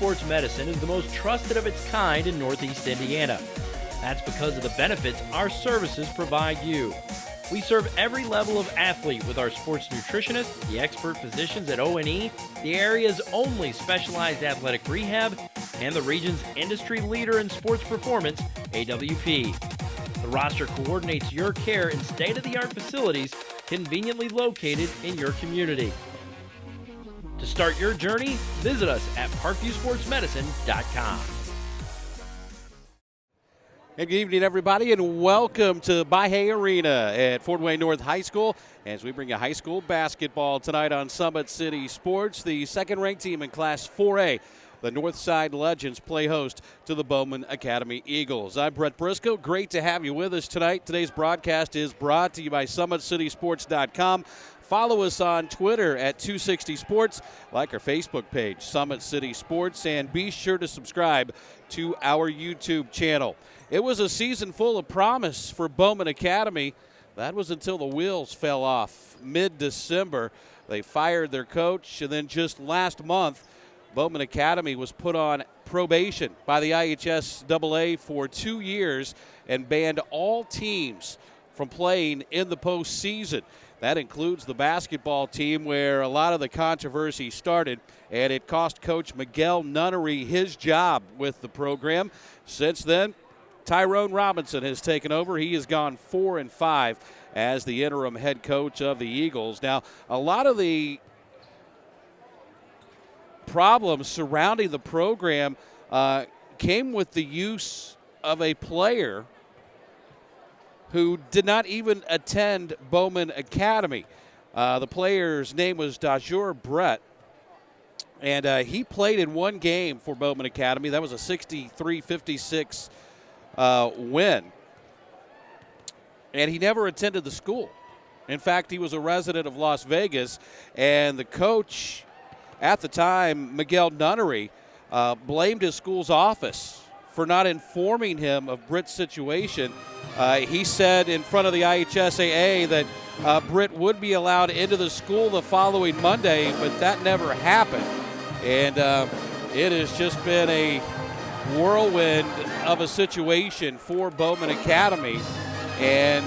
Sports Medicine is the most trusted of its kind in Northeast Indiana. That's because of the benefits our services provide you. We serve every level of athlete with our sports nutritionists, the expert physicians at O&E, the area's only specialized athletic rehab, and the region's industry leader in sports performance, AWP. The roster coordinates your care in state-of-the-art facilities conveniently located in your community. To start your journey, visit us at parkviewsportsmedicine.com. And good evening, everybody, and welcome to Mahoney Arena at Fort Wayne North High School as we bring you high school basketball tonight on Summit City Sports. The second-ranked team in Class 4A, the Northside Legends, play host to the Bowman Academy Eagles. I'm Brett Briscoe. Great to have you with us tonight. Today's broadcast is brought to you by SummitCitySports.com. Follow us on Twitter at 260 Sports, like our Facebook page, Summit City Sports, and be sure to subscribe to our YouTube channel. It was a season full of promise for Bowman Academy. That was until the wheels fell off mid-December. They fired their coach, and then just last month, Bowman Academy was put on probation by the IHSAA for 2 years and banned all teams from playing in the postseason. That includes the basketball team, where a lot of the controversy started, and it cost Coach Miguel Nunnery his job with the program. Since then, Tyrone Robinson has taken over. He has gone 4-5 as the interim head coach of the Eagles. Now, a lot of the problems surrounding the program came with the use of a player who did not even attend Bowman Academy. The player's name was Dajur Brett, and he played in one game for Bowman Academy. That was a 63-56 win. And he never attended the school. In fact, he was a resident of Las Vegas, and the coach at the time, Miguel Nunnery, blamed his school's office for not informing him of Britt's situation. He said in front of the IHSAA that Britt would be allowed into the school the following Monday, but that never happened. And it has just been a whirlwind of a situation for Bowman Academy. And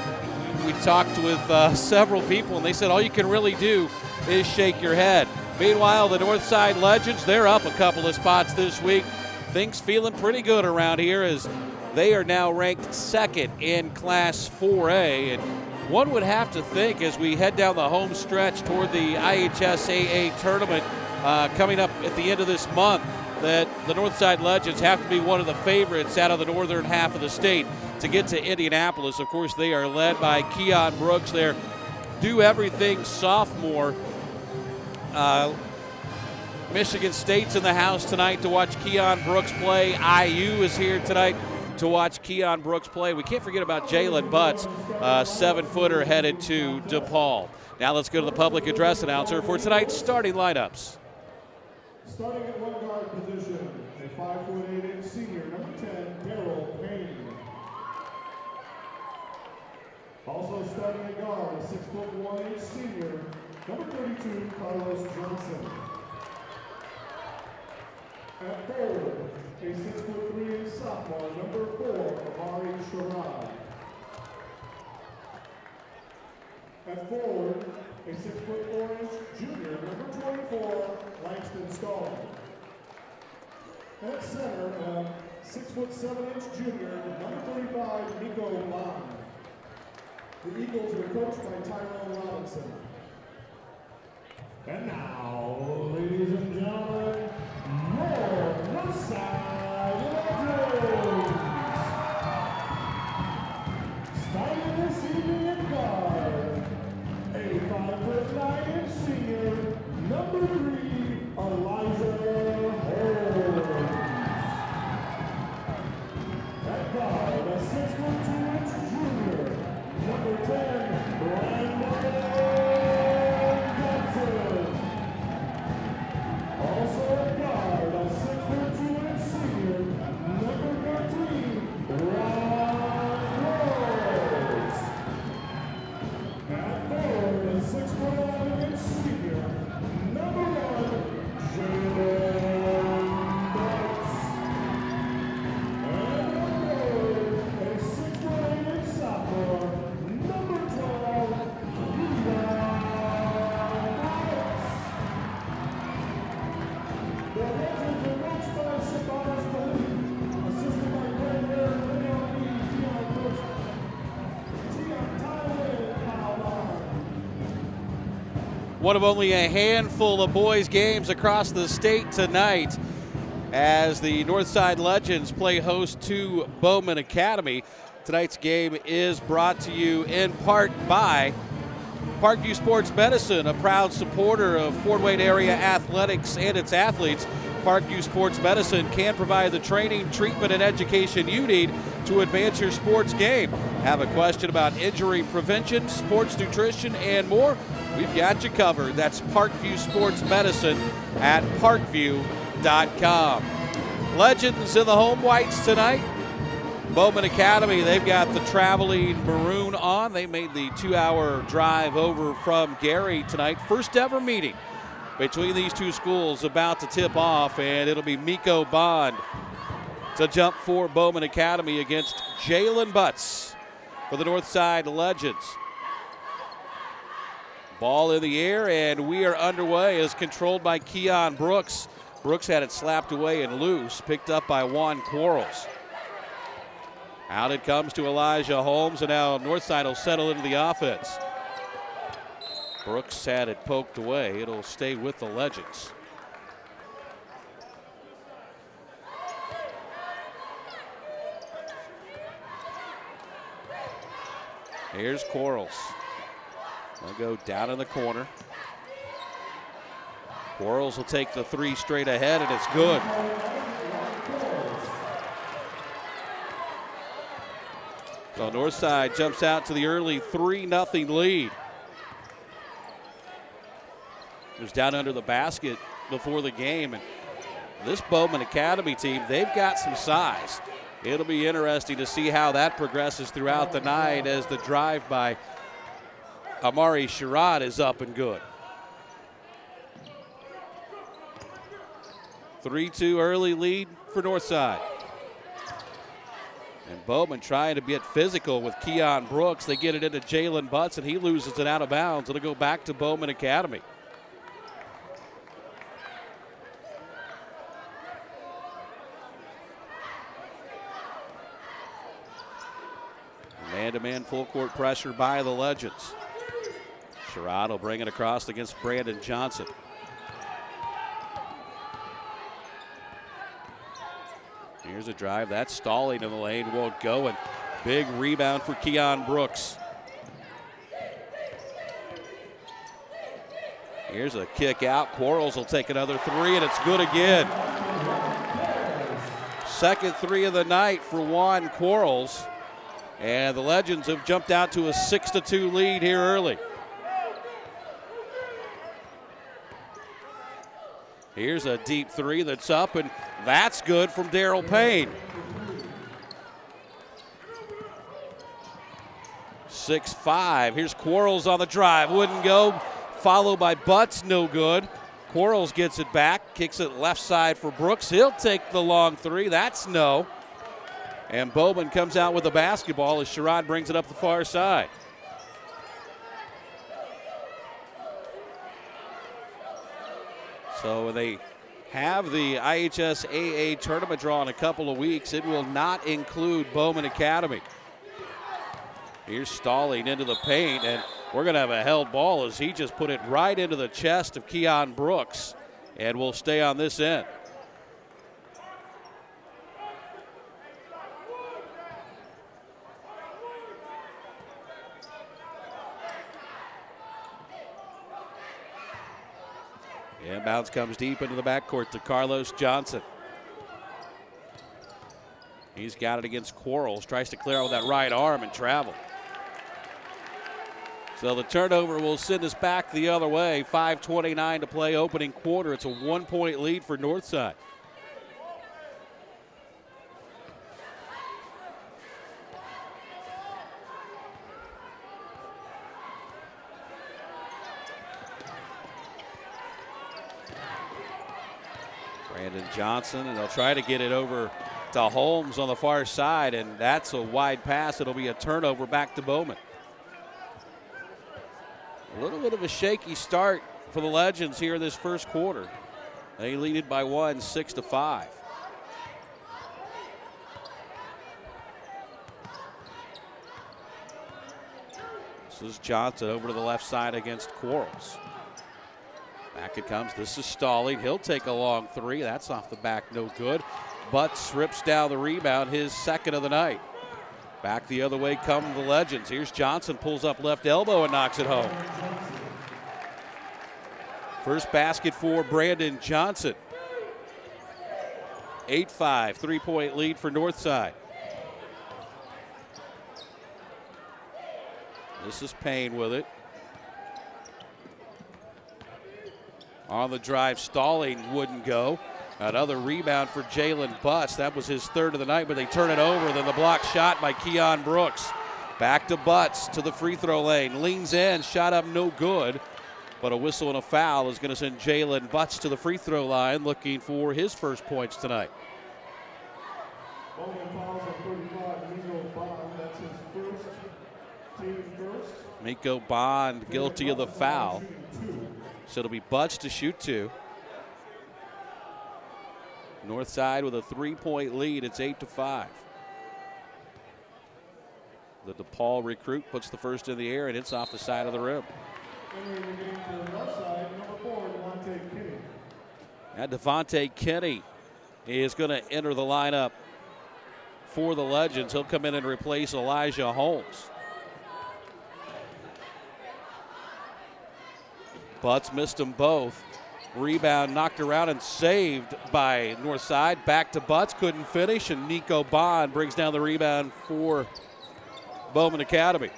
we talked with several people, and they said all you can really do is shake your head. Meanwhile, the Northside Legends, they're up a couple of spots this week. Things feeling pretty good around here as they are now ranked second in Class 4A. And one would have to think, as we head down the home stretch toward the IHSAA tournament coming up at the end of this month, that the Northside Legends have to be one of the favorites out of the northern half of the state to get to Indianapolis. Of course, they are led by Keon Brooks, their do-everything sophomore. Michigan State's in the house tonight to watch Keon Brooks play. IU is here tonight to watch Keon Brooks play. We can't forget about Jalen Butts, 7-footer headed to DePaul. Now let's go to the public address announcer for tonight's starting lineups. Starting at one guard position, a 5'8" senior, number 10, Darryl Payne. Also starting at guard, a 6'1" senior, number 32, Carlos Johnson. At forward, a 6'3" sophomore, number 4, IHSAA. At forward, a 6'4" junior, number 24, Langston Stahl. At center, a 6'7" junior, number 35, Nico Bond. The Eagles are coached by Tyrone Robinson. And now, ladies and gentlemen, your Northside Legends. Starting this evening at guard, a 5'9" senior, number 3, Elijah Holmes. At guard, a 6'2" junior, number 10, Brandon Johnson. Also at guard, a 6'2" senior, number 13, Ron Rhodes. At forward, a 6'11" senior, number 1, Jalen Butts. one of only a handful of boys games across the state tonight as the Northside Legends play host to Bowman Academy. Tonight's game is brought to you in part by Parkview Sports Medicine, a proud supporter of Fort Wayne area athletics and its athletes. Parkview Sports Medicine can provide the training, treatment, and education you need to advance your sports game. Have a question about injury prevention, sports nutrition, and more? We've got you covered. That's Parkview Sports Medicine at parkview.com. Legends in the home whites tonight. Bowman Academy, they've got the traveling maroon on. They made the 2-hour drive over from Gary tonight. First ever meeting between these two schools about to tip off, and it'll be Miko Bond to jump for Bowman Academy against Jalen Butts for the Northside Legends. Ball in the air, and we are underway as controlled by Keon Brooks. Brooks had it slapped away and loose, picked up by Juan Quarles. Out it comes to Elijah Holmes, and now Northside will settle into the offense. Brooks had it poked away. It'll stay with the Legends. Here's Quarles. They'll go down in the corner. Quarles will take the three straight ahead, and it's good. So Northside jumps out to the early 3-0 lead. It was down under the basket before the game, and this Bowman Academy team, they've got some size. It'll be interesting to see how that progresses throughout the night as the drive by Amari Sherrod is up and good. 3-2 early lead for Northside. And Bowman trying to get physical with Keon Brooks. They get it into Jalen Butts, and he loses it out of bounds. It'll go back to Bowman Academy. Man-to-man full court pressure by the Legends. Sherrod will bring it across against Brandon Johnson. Here's a drive. That's stalling in the lane. Won't go. And big rebound for Keon Brooks. Here's a kick out. Quarles will take another three, and it's good again. Second three of the night for Juan Quarles. And the Legends have jumped out to a 6-2 lead here early. Here's a deep three that's up, and that's good from Daryl Payne. 6-5. Here's Quarles on the drive. Wouldn't go. Followed by Butts. No good. Quarles gets it back. Kicks it left side for Brooks. He'll take the long three. That's no. And Bowman comes out with the basketball as Sherrod brings it up the far side. So they have the IHSAA tournament draw in a couple of weeks. It will not include Bowman Academy. Here's Stalling into the paint, and we're going to have a held ball as he just put it right into the chest of Keon Brooks, and will stay on this end. Inbounds comes deep into the backcourt to Carlos Johnson. He's got it against Quarles. Tries to clear out with that right arm and travel. So the turnover will send us back the other way. 5:29 to play opening quarter. It's a 1-point lead for Northside. Brandon Johnson, and they'll try to get it over to Holmes on the far side, and that's a wide pass. It'll be a turnover back to Bowman. A little bit of a shaky start for the Legends here in this first quarter. They lead it by one, 6-5. This is Johnson over to the left side against Quarles. Back it comes. This is Stalling. He'll take a long three. That's off the back, no good. Butts rips down the rebound, his second of the night. Back the other way come the Legends. Here's Johnson, pulls up left elbow and knocks it home. First basket for Brandon Johnson. 8-5, 3-point lead for Northside. This is Payne with it. On the drive, Stalling wouldn't go. Another rebound for Jalen Butts. That was his third of the night, but they turn it over. Then the block shot by Keon Brooks. Back to Butts to the free throw lane. Leans in, shot up no good. But a whistle and a foul is going to send Jalen Butts to the free throw line, looking for his first points tonight. Bowman fouls on 35, Miko Bond. That's his first, team first. Miko Bond guilty of the foul. So it'll be Butts to shoot two. Northside with a 3-point lead. It's 8-5. The DePaul recruit puts the first in the air, and it's off the side of the rim. Entering the game for the north side, number 4, Devontae Kinney. And Devontae Kinney is going to enter the lineup for the Legends. He'll come in and replace Elijah Holmes. Butts missed them both. Rebound knocked around and saved by Northside. Back to Butts, couldn't finish, and Nico Bond brings down the rebound for Bowman Academy.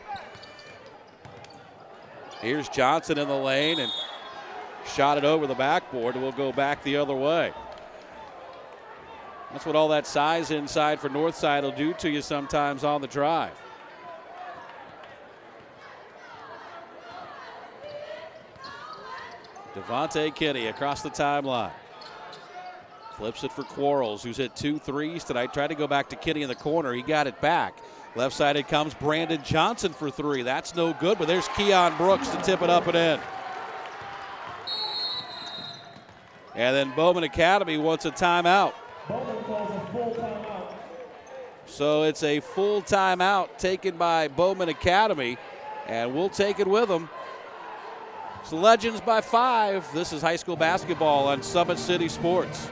Here's Johnson in the lane and shot it over the backboard. We'll go back the other way. That's what all that size inside for Northside will do to you sometimes on the drive. Devontae Kinney across the timeline. Flips it for Quarles, who's hit 2 threes tonight. Tried to go back to Kinney in the corner. He got it back. Left side it comes Brandon Johnson for 3. That's no good, but there's Keon Brooks to tip it up and in. And then Bowman Academy wants a timeout. Bowman calls a full timeout. So it's a full timeout taken by Bowman Academy, and we'll take it with them. It's the Legends by 5. This is high school basketball on Summit City Sports.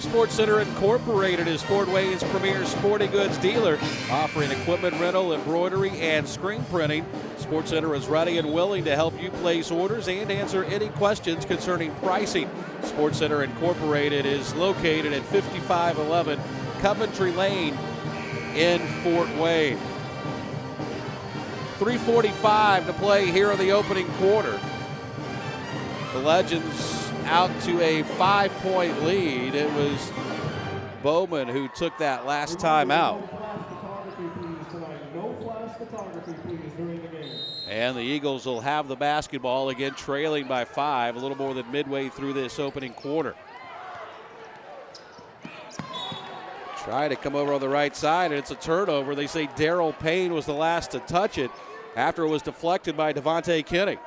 Sports Center Incorporated is Fort Wayne's premier sporting goods dealer, offering equipment rental, embroidery, and screen printing. Sports Center is ready and willing to help you place orders and answer any questions concerning pricing. Sports Center Incorporated is located at 5511 Coventry Lane in Fort Wayne. 3:45 to play here in the opening quarter. The Legends out to a 5-point lead. It was Bowman who took that last time out. No flash photography, please, during the game. And the Eagles will have the basketball again, trailing by 5, a little more than midway through this opening quarter. Try to come over on the right side, and it's a turnover. They say Daryl Payne was the last to touch it after it was deflected by Devontae Kinney.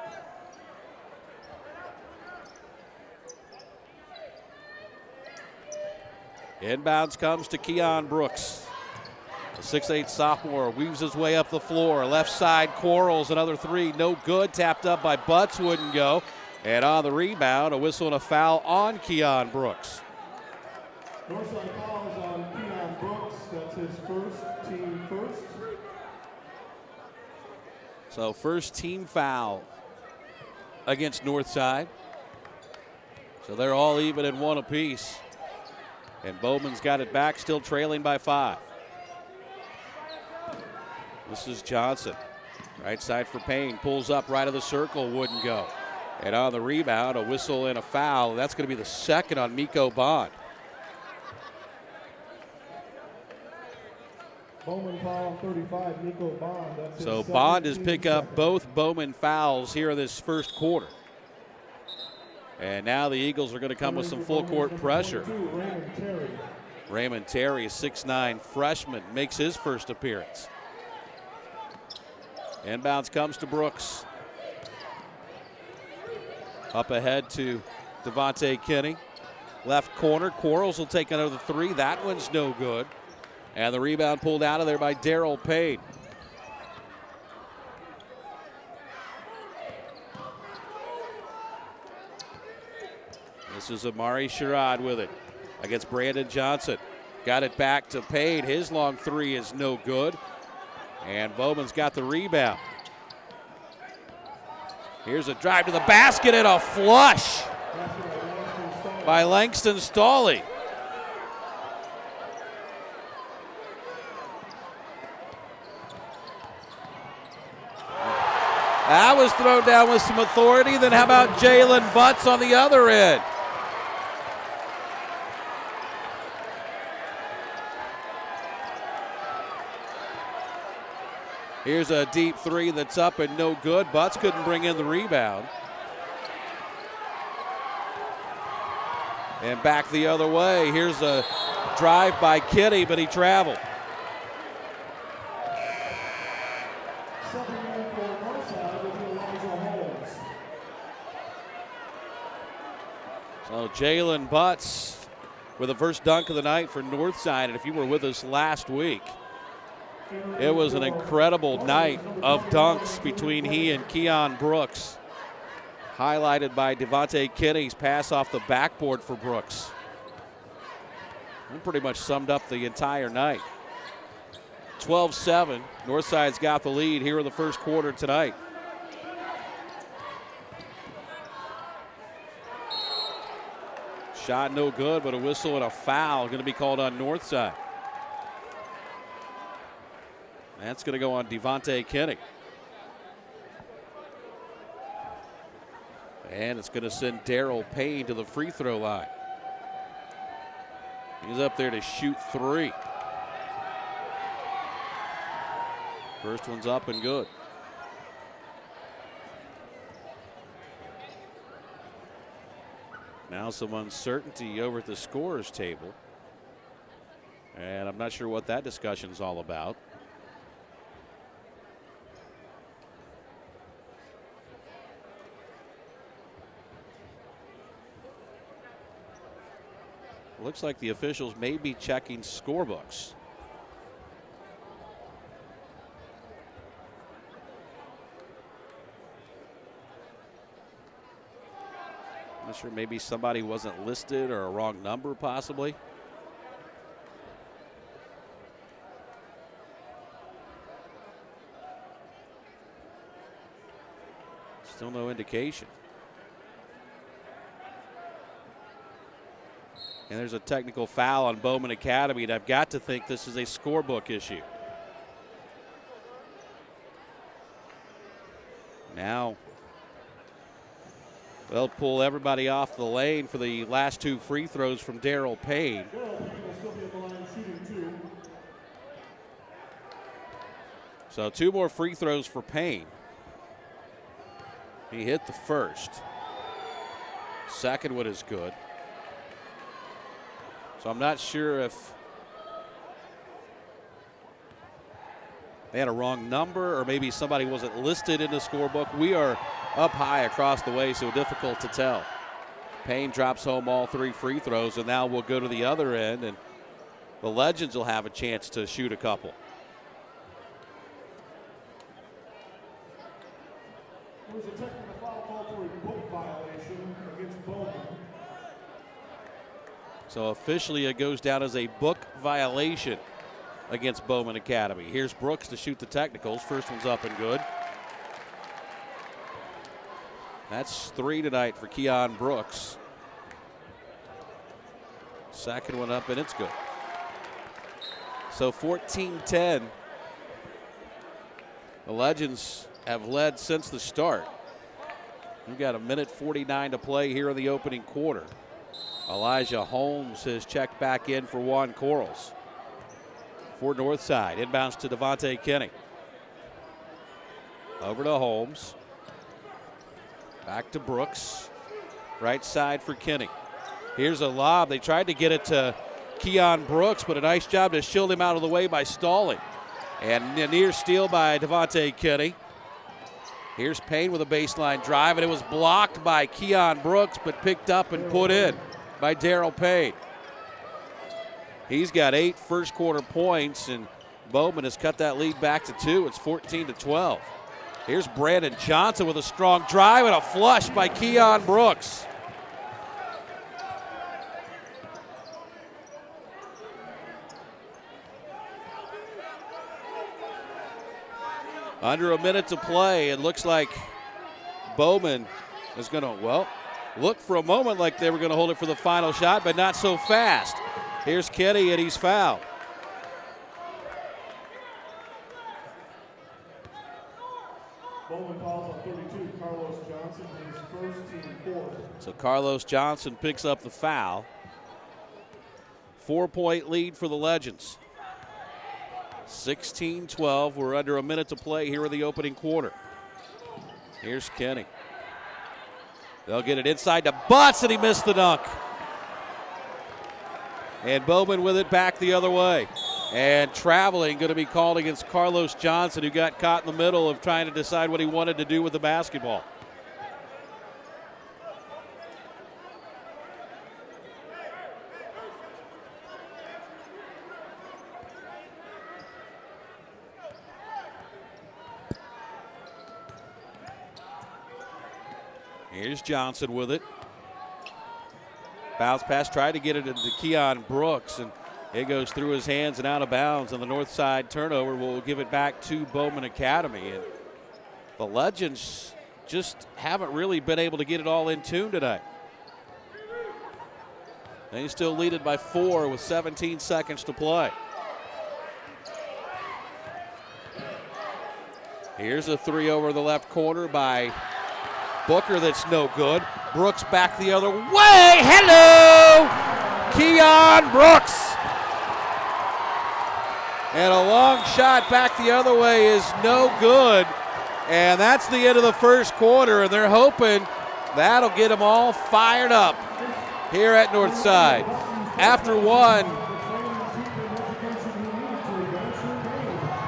Inbounds comes to Keon Brooks. The 6'8 sophomore weaves his way up the floor. Left side, Quarles, another 3, no good. Tapped up by Butts, wouldn't go. And on the rebound, a whistle and a foul on Keon Brooks. Northside fouls on Keon Brooks. That's his first, team first. So first team foul against Northside. So they're all even in 1 apiece. And Bowman's got it back, still trailing by 5. This is Johnson. Right side for Payne. Pulls up right of the circle, wouldn't go. And on the rebound, a whistle and a foul. That's going to be the second on Miko Bond. Bowman foul 35, Nico Bond. That's his So second, Bond has team picked up second. both Bowman fouls here in this first quarter. And now the Eagles are going to come with some full court pressure. 22, Raymond Terry. Raymond Terry, a 6'9" freshman, makes his first appearance. Inbounds comes to Brooks. Up ahead to Devontae Kinney. Left corner, Quarles will take another three. That one's no good. And the rebound pulled out of there by Darryl Payne. This is Amari Sherrod with it against Brandon Johnson. Got it back to Payne. His long three is no good. And Bowman's got the rebound. Here's a drive to the basket and a flush by Langston Stawley. That was thrown down with some authority. Then how about Jalen Butts on the other end? Here's a deep three that's up and no good. Butts couldn't bring in the rebound. And back the other way. Here's a drive by Kitty, but he traveled. So Jalen Butts with the first dunk of the night for Northside. And if you were with us last week, it was an incredible night of dunks between he and Keon Brooks, highlighted by Devontae Kinney's pass off the backboard for Brooks. It pretty much summed up the entire night. 12-7, Northside's got the lead here in the first quarter tonight. Shot no good, but a whistle and a foul going to be called on Northside. That's going to go on Devontae Kinney. And it's going to send Darryl Payne to the free throw line. He's up there to shoot three. First one's up and good. Now some uncertainty over at the scorer's table. And I'm not sure what that discussion's all about. Looks like the officials may be checking scorebooks. I'm not sure, maybe somebody wasn't listed or a wrong number possibly. Still no indication. And there's a technical foul on Bowman Academy, and I've got to think this is a scorebook issue. Now they'll pull everybody off the lane for the last two free throws from Darryl Payne. So two more free throws for Payne. He hit the first. Second one is good. So I'm not sure if they had a wrong number or maybe somebody wasn't listed in the scorebook. We are up high across the way, so difficult to tell. Payne drops home all three free throws, and now we'll go to the other end, and the Legends will have a chance to shoot a couple. There was a technical foul called for a book violation against Bowman. So officially it goes down as a book violation against Bowman Academy. Here's Brooks to shoot the technicals. First one's up and good. That's three tonight for Keon Brooks. Second one up and it's good. So 14-10. The Legends have led since the start. We've got 1:49 to play here in the opening quarter. Elijah Holmes has checked back in for Juan Quarles. for Northside. Inbounds to Devontae Kinney. Over to Holmes. Back to Brooks. Right side for Kinney. Here's a lob. They tried to get it to Keon Brooks, but a nice job to shield him out of the way by stalling. And a near steal by Devontae Kinney. Here's Payne with a baseline drive, and it was blocked by Keon Brooks, but picked up and put in by Darryl Payne. He's got 8 first quarter points, and Bowman has cut that lead back to 2. It's 14-12. Here's Brandon Johnson with a strong drive and a flush by Keon Brooks. Under a minute to play. It looks like Bowman is going to, look for a moment like they were going to hold it for the final shot, but not so fast. Here's Kenny, and he's fouled. Bowman calls on 32, Carlos Johnson, his first team fourth. So Carlos Johnson picks up the foul. 4-point lead for the Legends. 16-12. We're under a minute to play here in the opening quarter. Here's Kenny. They'll get it inside to Butts, and he missed the dunk. And Bowman with it back the other way. And traveling going to be called against Carlos Johnson, who got caught in the middle of trying to decide what he wanted to do with the basketball. Here's Johnson with it. Bounce pass, tried to get it into Keon Brooks, and it goes through his hands and out of bounds, and the north side turnover will give it back to Bowman Academy. And the Legends just haven't really been able to get it all in tune tonight. They still lead it by 4 with 17 seconds to play. Here's a 3 over the left corner by Booker that's no good. Brooks back the other way. Hello, Keon Brooks. And a long shot back the other way is no good. And that's the end of the first quarter, and they're hoping that'll get them all fired up here at Northside. After one,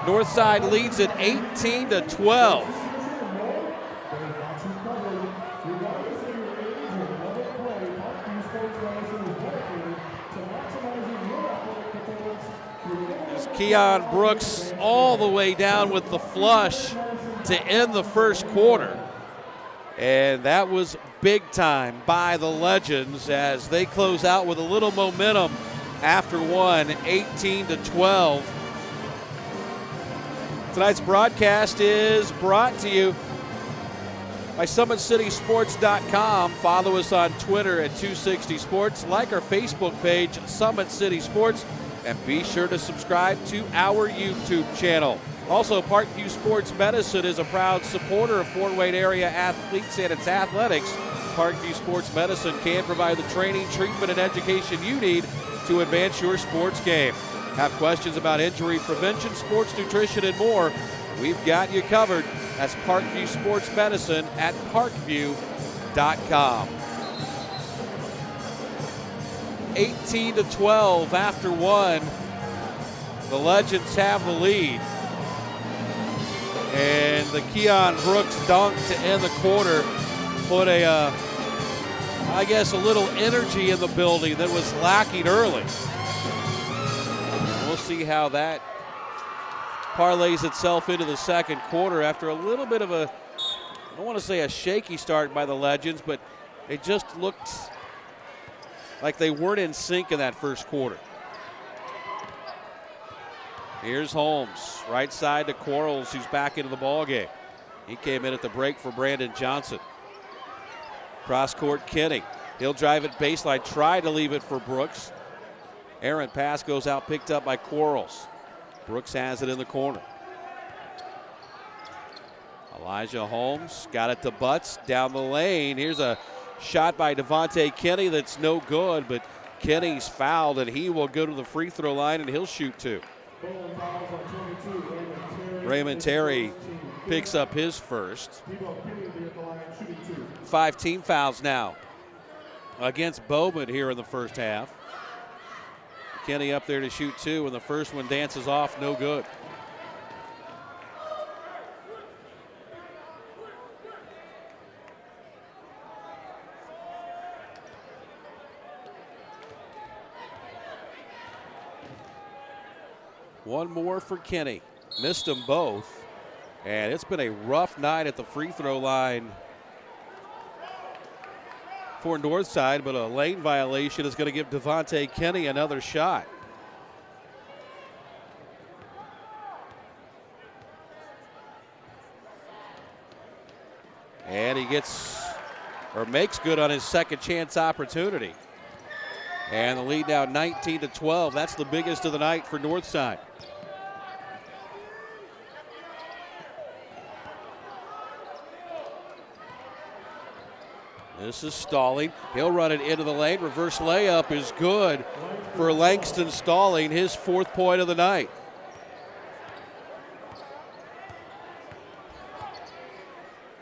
Northside leads at 18-12. Keon Brooks all the way down with the flush to end the first quarter. And that was big time by the Legends as they close out with a little momentum after one, 18-12. Tonight's broadcast is brought to you by SummitCitySports.com. Follow us on Twitter at 260 Sports. Like our Facebook page, Summit City Sports. And be sure to subscribe to our YouTube channel. Also, Parkview Sports Medicine is a proud supporter of Fort Wayne area athletes and its athletics. Parkview Sports Medicine can provide the training, treatment, and education you need to advance your sports game. Have questions about injury prevention, sports nutrition, and more? We've got you covered. That's Parkview Sports Medicine at parkview.com. 18-12 after one. The Legends have the lead. And the Keon Brooks dunk to end the quarter put a little energy in the building that was lacking early. We'll see how that parlays itself into the second quarter after a little bit of I don't want to say a shaky start by the Legends, but it just looked like they weren't in sync in that first quarter. Here's Holmes, right side to Quarles, who's back into the ball game. He came in at the break for Brandon Johnson. Cross court, Kenny. He'll drive it baseline, try to leave it for Brooks. Errant pass goes out, picked up by Quarles. Brooks has it in the corner. Elijah Holmes got it to Butts down the lane. Here's a shot by Devontae Kinney that's no good, but Kinney's fouled, and he will go to the free throw line, and he'll shoot 2. Bowman fouls on 22. Raymond Terry picks up his first. Tebow Kenny will be at the line shooting 2. 5 team fouls now against Bowman here in the first half. Kenny up there to shoot 2, and the first one dances off, no good. One more for Kenny. Missed them both. And it's been a rough night at the free throw line for Northside, but a lane violation is going to give Devontae Kenny another shot. And he makes good on his second chance opportunity. And the lead now 19-12. That's the biggest of the night for Northside. This is Stalling. He'll run it into the lane. Reverse layup is good for Langston Stalling, his 4th point of the night.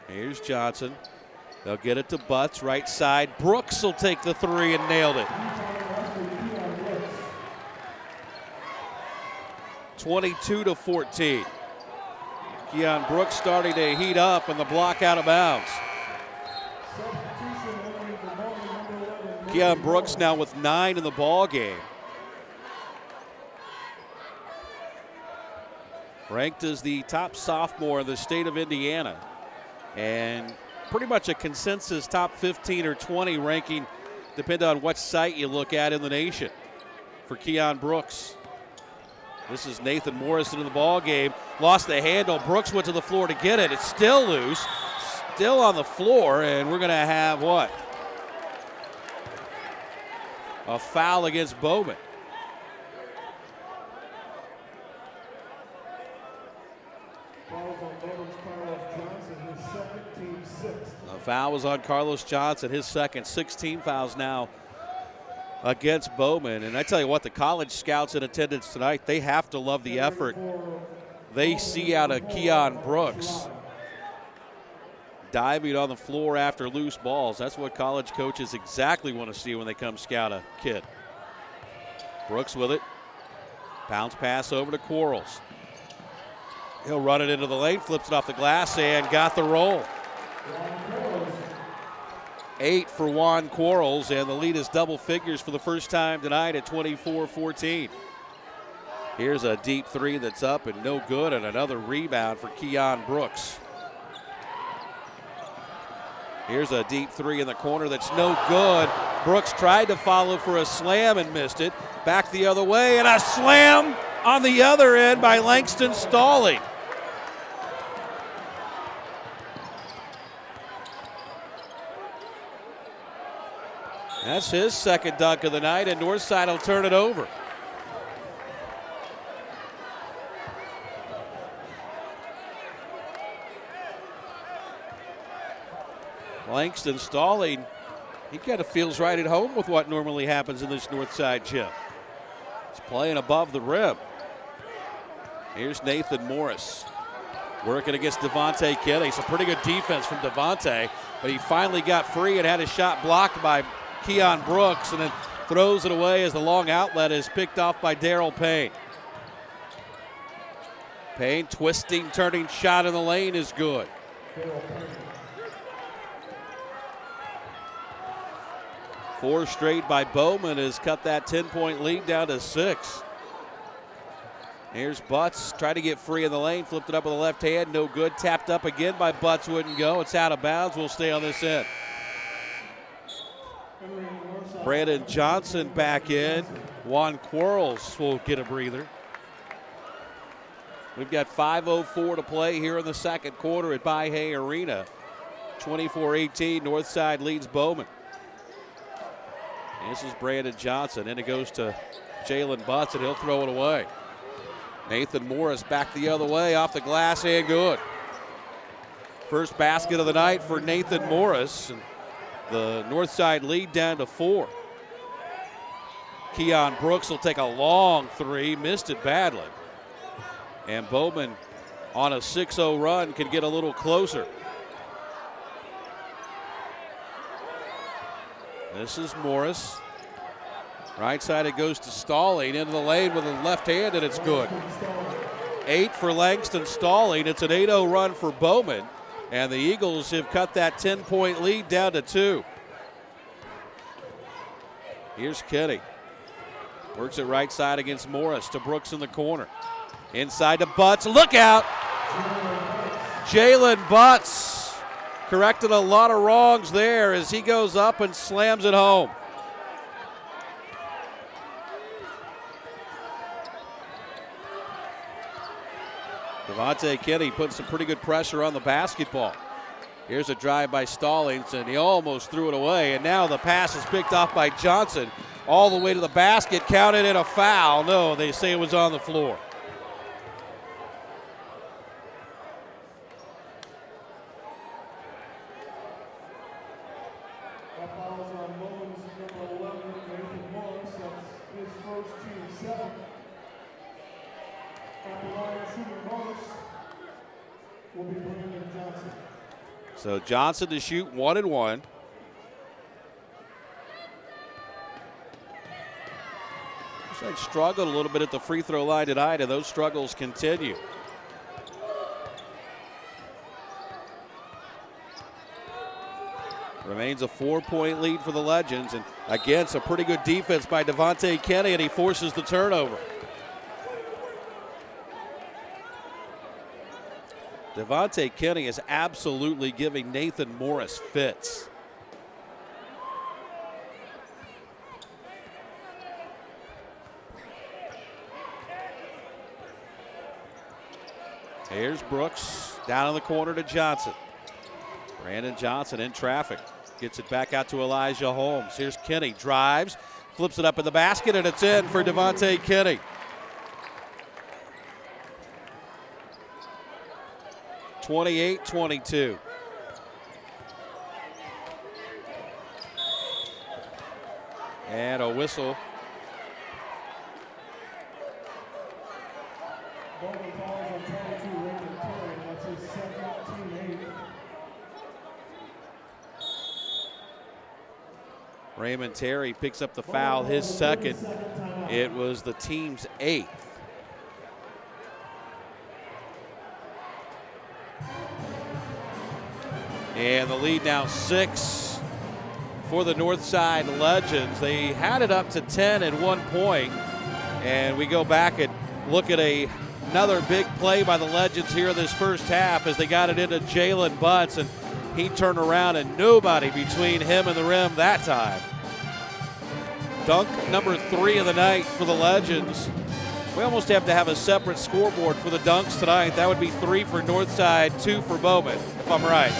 Here's Johnson. They'll get it to Butts, right side. Brooks will take the 3 and nailed it. 22-14. Keon Brooks starting to heat up, and the block out of bounds. Keon Brooks now with 9 in the ball game. Ranked as the top sophomore in the state of Indiana. And pretty much a consensus top 15 or 20 ranking, depending on what site you look at in the nation, for Keon Brooks. This is Nathan Morris into the ball game. Lost the handle. Brooks went to the floor to get it. It's still loose. Still on the floor, and we're going to have what? A foul against Bowman. A foul was on Carlos Johnson, his second. 16 fouls now against Bowman. And I tell you what, the college scouts in attendance tonight, they have to love the effort they see out of Keon Brooks. Diving on the floor after loose balls. That's what college coaches exactly want to see when they come scout a kid. Brooks with it. Bounce pass over to Quarles. He'll run it into the lane, flips it off the glass, and got the roll. 8 for Juan Quarles, and the lead is double figures for the first time tonight at 24-14. Here's a deep 3 that's up and no good, and another rebound for Keon Brooks. Here's a deep 3 in the corner that's no good. Brooks tried to follow for a slam and missed it. Back the other way, and a slam on the other end by Langston Stalling. That's his second dunk of the night, and Northside will turn it over. Langston Stalling, he kind of feels right at home with what normally happens in this Northside gym. He's playing above the rim. Here's Nathan Morris working against Devontae Kenny. Some pretty good defense from Devontae, but he finally got free and had his shot blocked by Keon Brooks, and then throws it away as the long outlet is picked off by Darrell Payne. Payne twisting, turning shot in the lane is good. 4 straight by Bowman has cut that 10-point lead down to 6. Here's Butts, tried to get free in the lane, flipped it up with the left hand, no good. Tapped up again by Butts, wouldn't go. It's out of bounds, will stay on this end. Brandon Johnson back in. Juan Quarles will get a breather. We've got 5:04 to play here in the second quarter at Bahia Arena. 24-18, Northside leads Bowman. This is Brandon Johnson, and it goes to Jalen Butts, and he'll throw it away. Nathan Morris back the other way, off the glass, and good. First basket of the night for Nathan Morris, and the Northside lead down to 4. Keon Brooks will take a long 3, missed it badly. And Bowman on a 6-0 run can get a little closer. This is Morris. Right side it goes to Stalling into the lane with a left hand, and it's good. 8 for Langston Stalling. It's an 8-0 run for Bowman, and the Eagles have cut that 10-point lead down to 2. Here's Kenny. Works it right side against Morris to Brooks in the corner. Inside to Butts. Look out! Jalen Butts corrected a lot of wrongs there as he goes up and slams it home. Devontae Kenny putting some pretty good pressure on the basketball. Here's a drive by Stallings, and he almost threw it away. And now the pass is picked off by Johnson all the way to the basket, counted in a foul. No, they say it was on the floor. That foul is on Bowman's number 11, Nathan Morris. That's his first team 7. At the line, shooting Morris will be Brandon Johnson. So Johnson to shoot 1-1. Looks like struggled a little bit at the free throw line tonight, and those struggles continue. Remains a 4-point lead for the Legends, and again, some pretty good defense by Devontae Kenny, and he forces the turnover. Devontae Kenny is absolutely giving Nathan Morris fits. Here's Brooks down in the corner to Johnson. Brandon Johnson in traffic. Gets it back out to Elijah Holmes. Here's Kenny, drives, flips it up in the basket, and it's in for Devontae Kenny. (28-22). And a whistle. Bowman falls on 22, Raymond Terry. That's his second, team 8. Raymond Terry picks up the foul, his second. It was the team's 8th. And the lead now 6 for the Northside Legends. They had it up to 10 at one point. And we go back and look at another big play by the Legends here in this first half as they got it into Jalen Butts, and he turned around and nobody between him and the rim that time. Dunk number 3 of the night for the Legends. We almost have to have a separate scoreboard for the dunks tonight. That would be 3 for Northside, 2 for Bowman, if I'm right.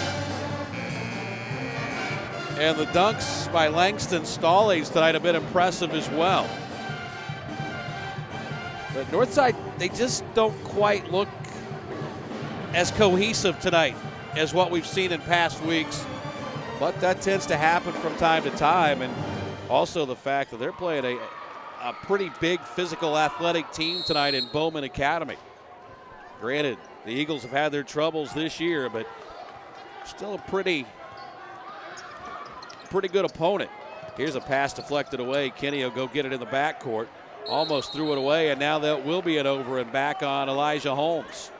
And the dunks by Langston Stallings tonight have been impressive as well. But Northside, they just don't quite look as cohesive tonight as what we've seen in past weeks. But that tends to happen from time to time. And also the fact that they're playing a pretty big physical athletic team tonight in Bowman Academy. Granted, the Eagles have had their troubles this year, but still a pretty good opponent. Here's a pass deflected away. Kenny will go get it in the backcourt. Almost threw it away, and now that will be an over and back on Elijah Holmes.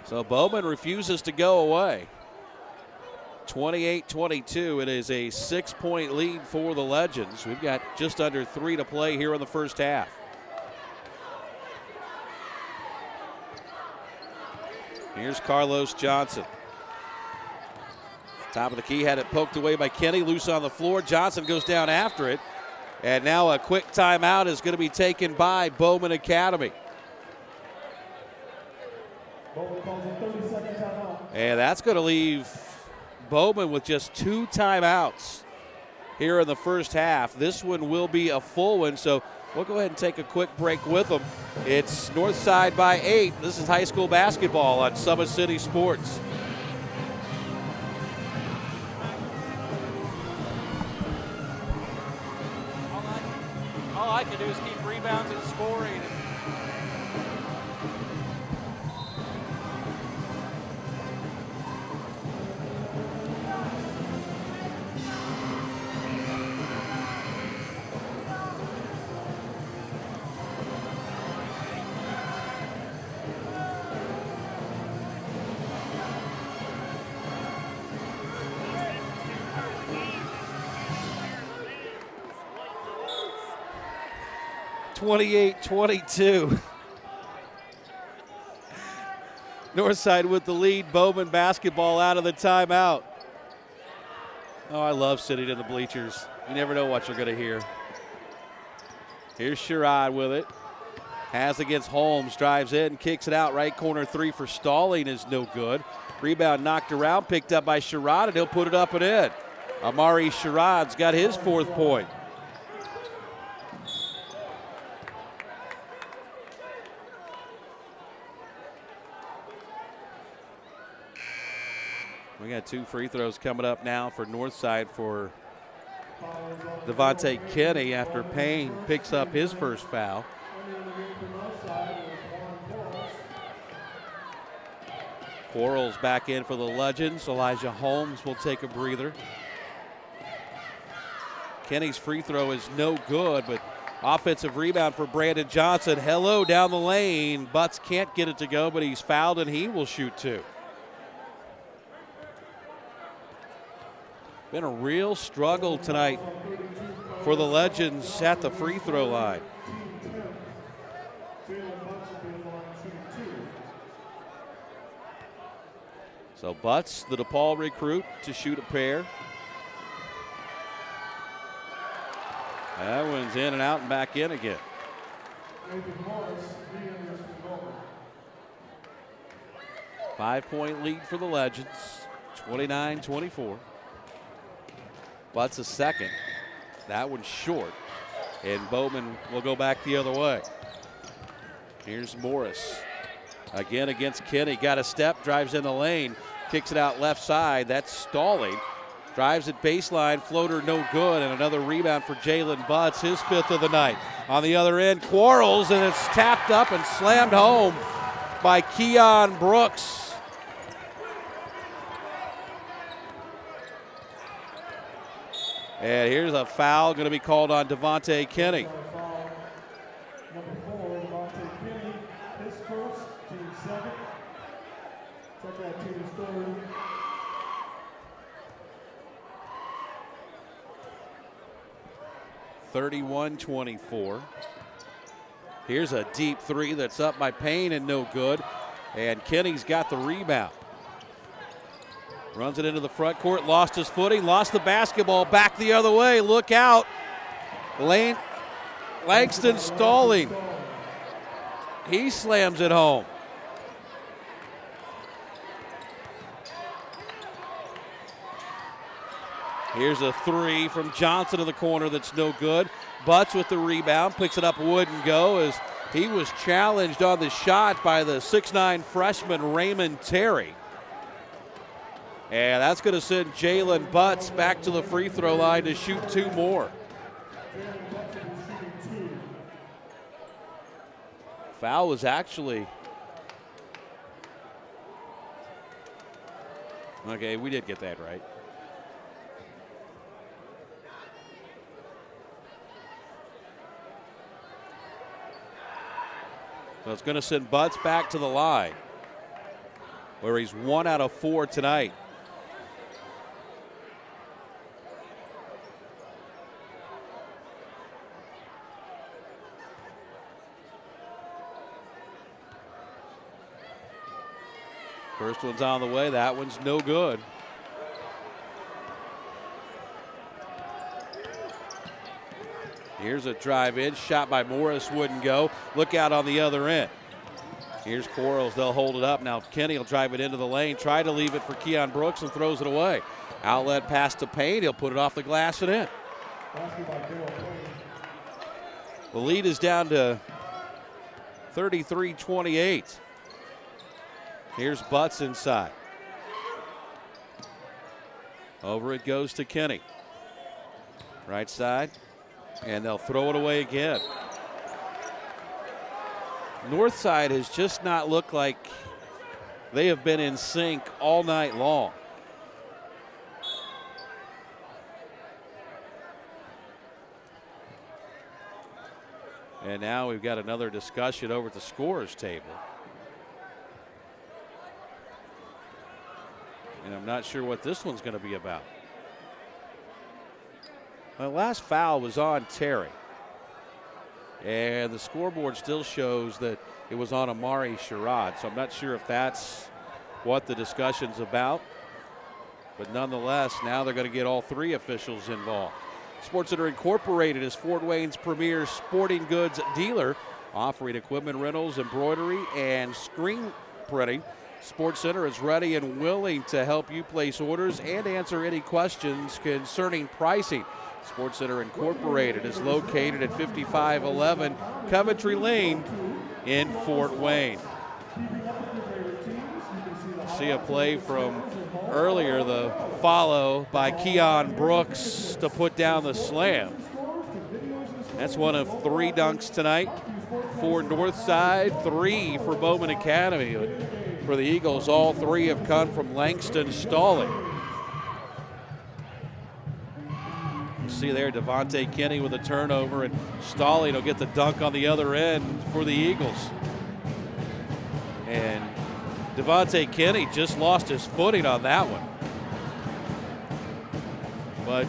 So Bowman refuses to go away. 28-22. It is a 6-point lead for the Legends. We've got just under 3 to play here in the first half. Here's Carlos Johnson. Top of the key, had it poked away by Kenny, loose on the floor. Johnson goes down after it. And now a quick timeout is going to be taken by Bowman Academy. Bowman calls a 30-second timeout. And that's going to leave Bowman with just 2 timeouts here in the first half. This one will be a full one, so we'll go ahead and take a quick break with them. It's Northside by 8. This is high school basketball on Summit City Sports. rebounds and scoring. 28-22. Northside with the lead. Bowman basketball out of the timeout. Oh, I love sitting in the bleachers. You never know what you're going to hear. Here's Sherrod with it. Has against Holmes. Drives in, kicks it out. Right corner three for Stalling is no good. Rebound knocked around, picked up by Sherrod, and he'll put it up and in. Amari Sherrod's got his 4th point. We got 2 free throws coming up now for Northside for Devontae Kenny after Payne picks up his first foul. Quarles back in for the Legends. Elijah Holmes will take a breather. Kenny's free throw is no good, but offensive rebound for Brandon Johnson. Hello down the lane. Butts can't get it to go, but he's fouled and he will shoot 2. Been a real struggle tonight for the Legends at the free throw line. So Butts, the DePaul recruit, to shoot a pair. That one's in and out and back in again. 5-point lead for the Legends, 29-24. Butts a second. That one's short. And Bowman will go back the other way. Here's Morris. Again against Kenny. Got a step, drives in the lane. Kicks it out left side. That's Stalling. Drives it baseline. Floater no good. And another rebound for Jalen Butts. His 5th of the night. On the other end, Quarles. And it's tapped up and slammed home by Keon Brooks. And here's a foul going to be called on Devontae Kenny. Number 4, Devontae Kenny, his first, team 2nd. Check out team's 3rd. (31-24). Here's a deep 3 that's up by Payne and no good. And Kenny's got the rebound. Runs it into the front court, lost his footing, lost the basketball, back the other way. Look out. Langston Stalling. He slams it home. Here's a 3 from Johnson in the corner that's no good. Butts with the rebound, picks it up, wouldn't go as he was challenged on the shot by the 6'9 freshman Raymond Terry. And that's going to send Jalen Butts back to the free throw line to shoot 2 more. Foul was actually. Okay, we did get that right. So it's going to send Butts back to the line, where he's 1 out of 4 tonight. First one's on the way. That one's no good. Here's a drive in. Shot by Morris wouldn't go. Look out on the other end. Here's Quarles. They'll hold it up. Now Kenny will drive it into the lane. Try to leave it for Keon Brooks and throws it away. Outlet pass to Payne. He'll put it off the glass and in. The lead is down to 33-28. Here's Butts inside. Over it goes to Kenny. Right side. And they'll throw it away again. Northside has just not looked like they have been in sync all night long. And now we've got another discussion over at the scorer's table. And I'm not sure what this one's going to be about. The last foul was on Terry. And the scoreboard still shows that it was on Amari Sherrod. So I'm not sure if that's what the discussion's about. But nonetheless, now they're going to get all three officials involved. SportsCenter Incorporated is Fort Wayne's premier sporting goods dealer, offering equipment rentals, embroidery, and screen printing. SportsCenter is ready and willing to help you place orders and answer any questions concerning pricing. SportsCenter Incorporated is located at 5511 Coventry Lane in Fort Wayne. See a play from earlier, the follow by Keon Brooks to put down the slam. That's one of three dunks tonight for Northside, three for Bowman Academy. For the Eagles, all three have come from Langston Stalling. You see there Devontae Kinney with a turnover, and Stalling will get the dunk on the other end for the Eagles. And Devontae Kinney just lost his footing on that one. But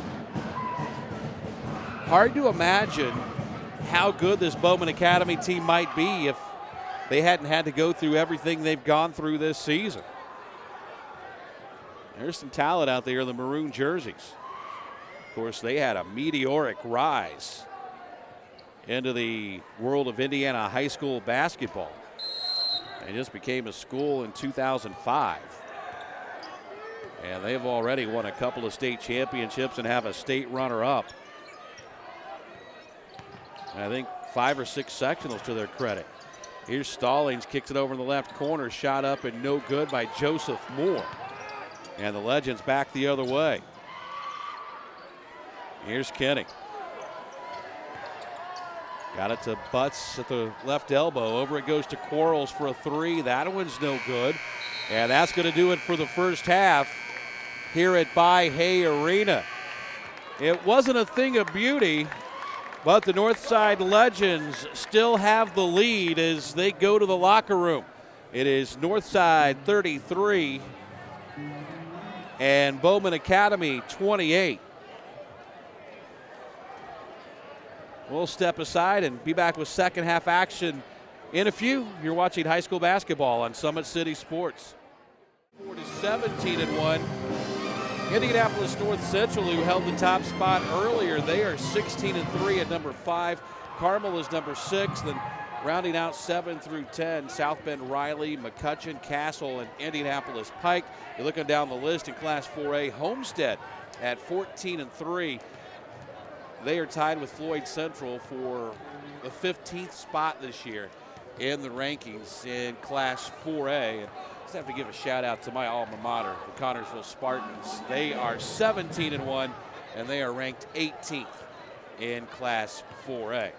hard to imagine how good this Bowman Academy team might be if they hadn't had to go through everything they've gone through this season. There's some talent out there in the maroon jerseys. Of course, they had a meteoric rise into the world of Indiana high school basketball. They just became a school in 2005. And they've already won a couple of state championships and have a state runner-up. I think 5 or 6 sectionals to their credit. Here's Stallings, kicks it over in the left corner, shot up and no good by Joseph Moore. And the Legends back the other way. Here's Kenny. Got it to Butts at the left elbow. Over it goes to Quarles for a three. That one's no good. And that's going to do it for the first half here at By-Hay Arena. It wasn't a thing of beauty, but the Northside Legends still have the lead as they go to the locker room. It is Northside 33 and Bowman Academy 28. We'll step aside and be back with second half action in a few. You're watching high school basketball on Summit City Sports. 17-1. Indianapolis North Central, who held the top spot earlier, they are 16-3 at number 5. Carmel is number 6. Then rounding out 7 through 10, South Bend Riley, McCutcheon, Castle, and Indianapolis Pike. You're looking down the list in Class 4A. Homestead at 14-3. They are tied with Floyd Central for the 15th spot this year in the rankings in Class 4A. I have to give a shout out to my alma mater, the Connersville Spartans. They are 17-1 and they are ranked 18th in Class 4A.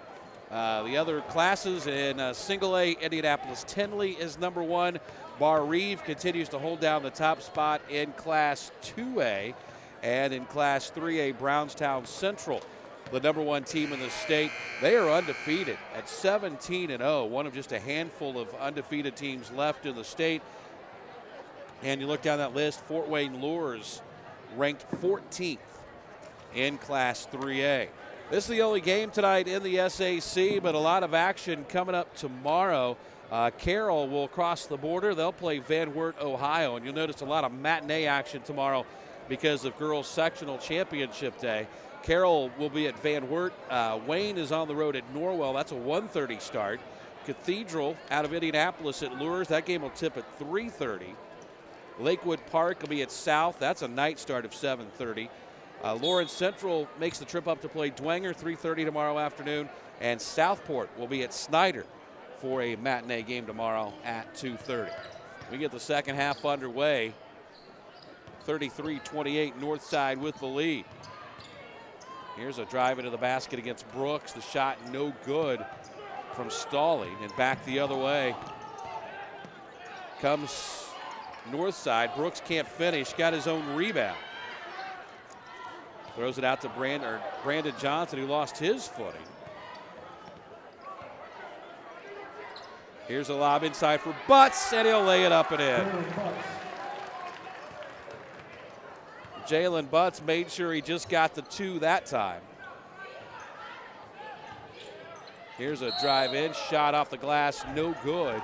The other classes in Single A, Indianapolis Tinley is number 1. Bar Reeve continues to hold down the top spot in Class 2A, and in Class 3A, Brownstown Central, the number 1 team in the state. They are undefeated at 17-0, one of just a handful of undefeated teams left in the state. And you look down that list, Fort Wayne Lures ranked 14th in Class 3A. This is the only game tonight in the SAC, but a lot of action coming up tomorrow. Carroll will cross the border. They'll play Van Wert, Ohio. And you'll notice a lot of matinee action tomorrow because of girls sectional championship day. Carroll will be at Van Wert. Wayne is on the road at Norwell. That's a 1:30 start. Cathedral out of Indianapolis at Lures. That game will tip at 3:30. Lakewood Park will be at South. That's a night start of 7:30. Lawrence Central makes the trip up to play Dwenger, 3:30 tomorrow afternoon. And Southport will be at Snyder for a matinee game tomorrow at 2:30. We get the second half underway. 33-28, Northside with the lead. Here's a drive into the basket against Brooks. The shot no good from Stalling, and back the other way comes north side. Brooks can't finish, got his own rebound. Throws it out to Brandon Johnson, who lost his footing. Here's a lob inside for Butts, and he'll lay it up and in. Jalen Butts made sure he just got the 2 that time. Here's a drive in, shot off the glass, no good.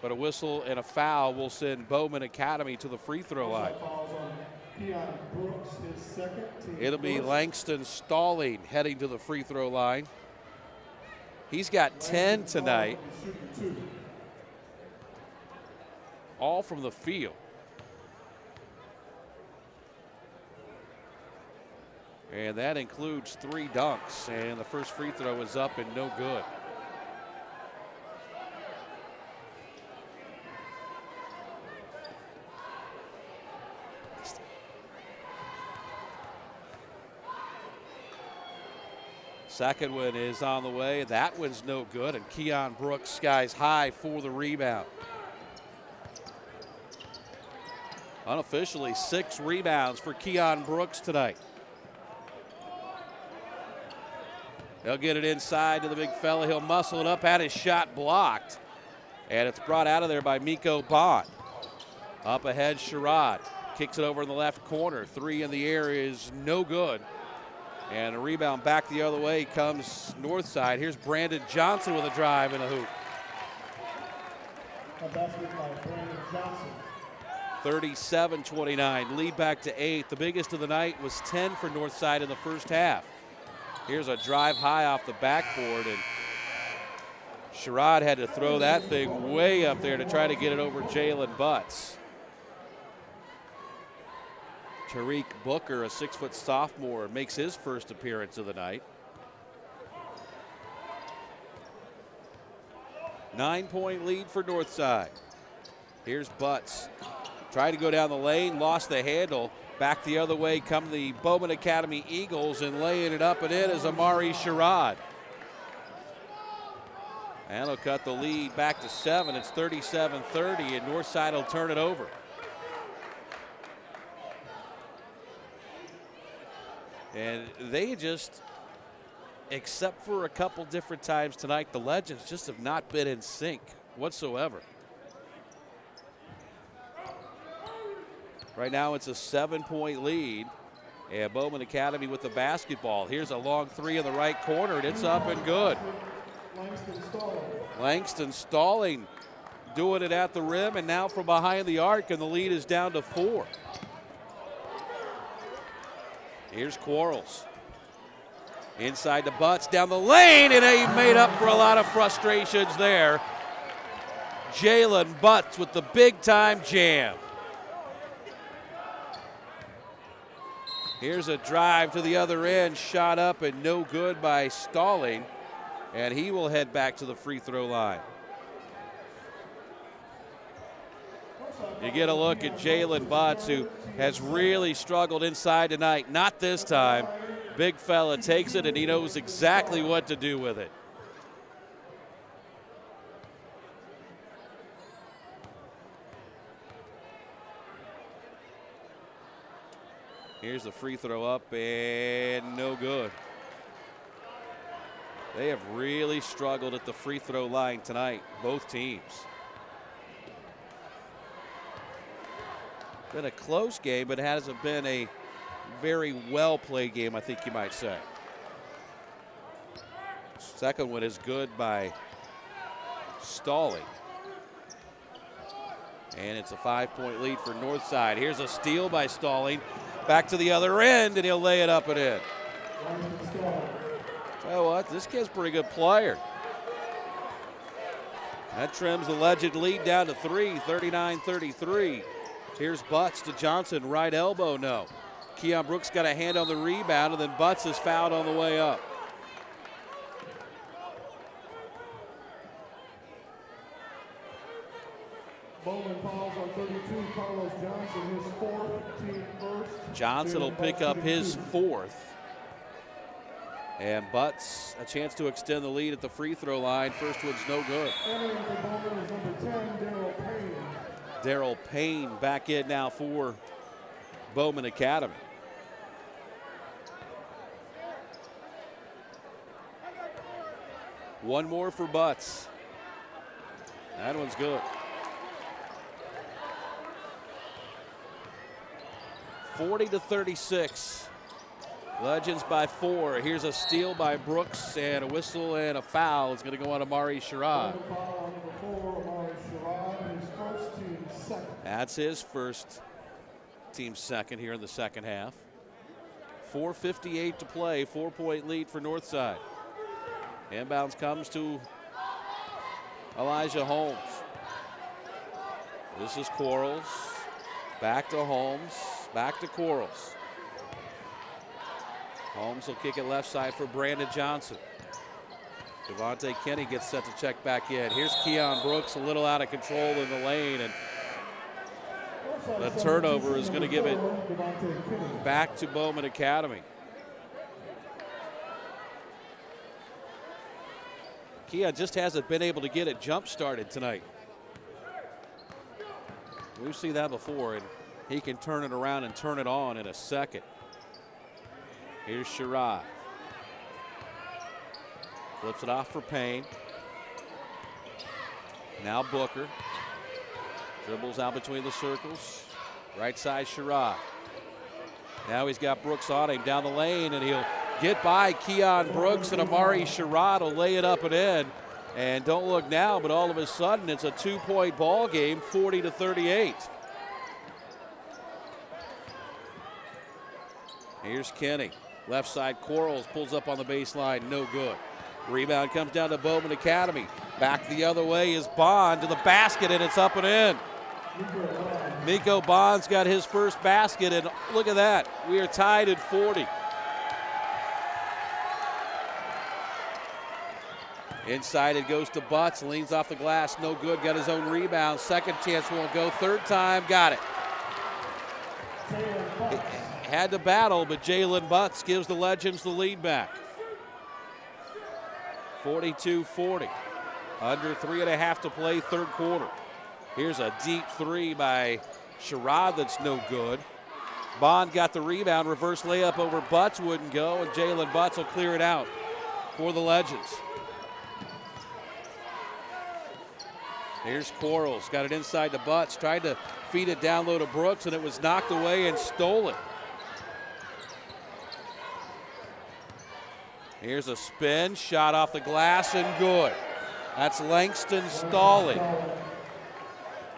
But a whistle and a foul will send Bowman Academy to the free throw line. It'll be Langston Stalling heading to the free throw line. He's got 10 tonight, all from the field. And that includes 3 dunks, and the first free throw is up and no good. Second one is on the way. That one's no good, and Keon Brooks skies high for the rebound. Unofficially, 6 rebounds for Keon Brooks tonight. They'll get it inside to the big fella. He'll muscle it up, had his shot blocked, and it's brought out of there by Miko Bond. Up ahead, Sherrod kicks it over in the left corner. 3 in the air is no good. And a rebound back the other way comes north side. Here's Brandon Johnson with a drive and a hoop. A basket by Brandon Johnson. 37-29, lead back to 8. The biggest of the night was 10 for north side in the first half. Here's a drive high off the backboard, and Sherrod had to throw that thing way up there to try to get it over Jalen Butts. Tariq Booker, a 6-foot sophomore, makes his first appearance of the night. 9-point lead for Northside. Here's Butts. Tried to go down the lane, lost the handle. Back the other way come the Bowman Academy Eagles, and laying it up and in is Amari Sherrod. And he'll cut the lead back to 7. It's 37-30, and Northside will turn it over. And they just, except for a couple different times tonight, the Legends just have not been in sync whatsoever. Right now it's a 7-point lead, and Bowman Academy with the basketball. Here's a long 3 in the right corner, and it's up and good. Langston Stalling doing it at the rim, and now from behind the arc, and the lead is down to 4. Here's Quarles. Inside the Butts, down the lane, and he made up for a lot of frustrations there. Jalen Butts with the big-time jam. Here's a drive to the other end, shot up and no good by Stalling, and he will head back to the free throw line. You get a look at Jalen Butts, who has really struggled inside tonight. Not this time. Big fella takes it, and he knows exactly what to do with it. Here's the free throw up, and no good. They have really struggled at the free throw line tonight, both teams. Been a close game, but it hasn't been a very well-played game, I think you might say. Second one is good by Stalling. And it's a 5-point lead for Northside. Here's a steal by Stalling. Back to the other end, and he'll lay it up and in. Tell you what, this kid's a pretty good player. That trims the Legend lead down to 3, 39-33. Here's Butts to Johnson, right elbow, no. Keon Brooks got a hand on the rebound, and then Butts is fouled on the way up. Bowman fouls on 32, Carlos Johnson, his 4th, team first. Johnson will pick up his 4th. And Butts a chance to extend the lead at the free throw line. First one's no good. Entering for Bowman is number 10, Daryl Payne. Daryl Payne back in now for Bowman Academy. One more for Butts. That one's good. 40-36. Legends by 4. Here's a steal by Brooks and a whistle and a foul. It's going to go on Amari Sherrod. That's his first team second here in the second half. 4:58 to play, 4-point lead for Northside. Inbounds comes to Elijah Holmes. This is Quarles. Back to Holmes. Back to Quarles. Holmes will kick it left side for Brandon Johnson. Devontae Kinney gets set to check back in. Here's Keon Brooks a little out of control in the lane, and the turnover is going to give it back to Bowman Academy. Keon just hasn't been able to get it jump started tonight. We've seen that before, and he can turn it around and turn it on in a second. Here's Sherrod. Flips it off for Payne. Now Booker. Dribbles out between the circles. Right side Sherrod. Now he's got Brooks on him down the lane, and he'll get by Keon Brooks, and Amari Sherrod will lay it up and in. And don't look now, but all of a sudden it's a 2-point ball game, 40-38. Here's Kenny. Left side, Quarles pulls up on the baseline, no good. Rebound comes down to Bowman Academy. Back the other way is Bond to the basket, and it's up and in. Nico Bond's got his first basket, and look at that. We are tied at 40. Inside it goes to Butts, leans off the glass, no good, got his own rebound. Second chance won't go, third time, got it. Had to battle, but Jalen Butts gives the Legends the lead back. 42-40. Under 3.5 to play, third quarter. Here's a deep three by Sherrod that's no good. Bond got the rebound, reverse layup over Butts, wouldn't go, and Jalen Butts will clear it out for the Legends. Here's Quarles, got it inside to Butts, tried to feed it down low to Brooks, and it was knocked away and stolen. Here's a spin, shot off the glass, and good. That's Langston Stalling.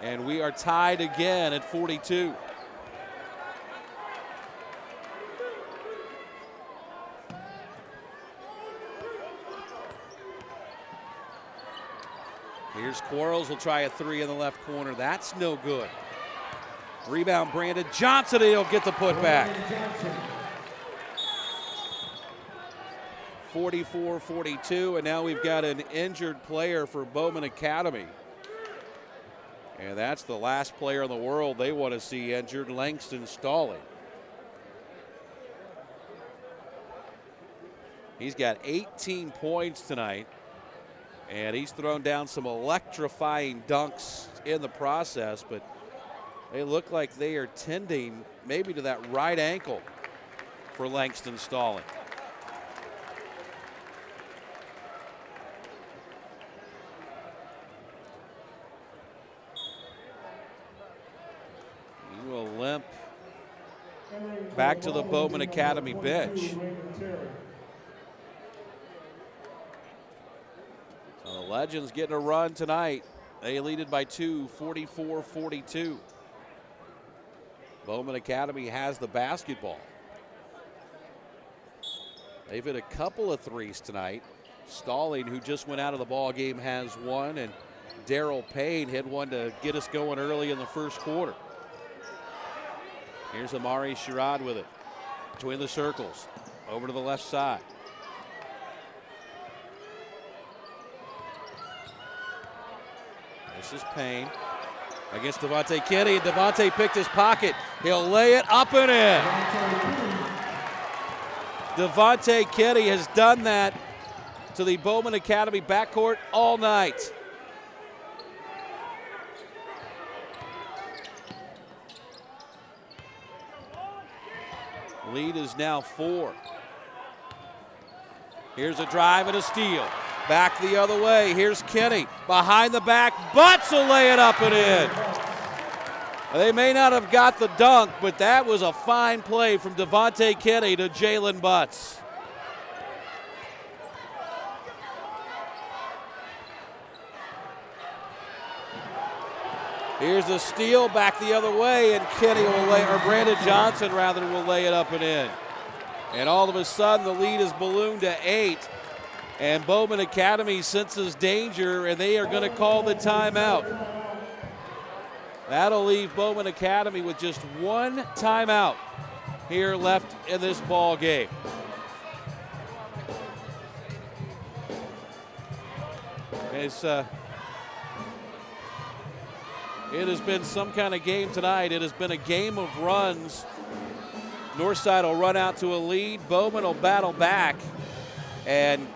And we are tied again at 42. Here's Quarles, will try a three in the left corner. That's no good. Rebound, Brandon Johnson, he'll get the putback. 44-42, and now we've got an injured player for Bowman Academy. And that's the last player in the world they want to see injured, Langston Stalling. He's got 18 points tonight, and he's thrown down some electrifying dunks in the process, but they look like they are tending maybe to that right ankle for Langston Stalling. He will limp back to the Bowman Academy bench. So the Legends getting a run tonight. They lead it by 2, 44-42. Bowman Academy has the basketball. They've hit a couple of threes tonight. Stalling, who just went out of the ball game, has one, and Daryl Payne hit one to get us going early in the first quarter. Here's Amari Sherrod with it. Between the circles. Over to the left side. This is Payne against Devontae Kinney. Devontae picked his pocket. He'll lay it up and in. Devontae Kenny has done that to the Bowman Academy backcourt all night. Lead is now 4. Here's a drive and a steal. Back the other way. Here's Kenny. Behind the back. Butts will lay it up and in. They may not have got the dunk, but that was a fine play from Devontae Kenny to Jalen Butts. Here's a steal back the other way, and Kenny will lay, or Brandon Johnson rather, will lay it up and in. And all of a sudden, the lead is ballooned to 8. And Bowman Academy senses danger, and they are going to call the timeout. That'll leave Bowman Academy with just one timeout here left in this ball game. It has been some kind of game tonight. It has been a game of runs. Northside will run out to a lead. Bowman will battle back and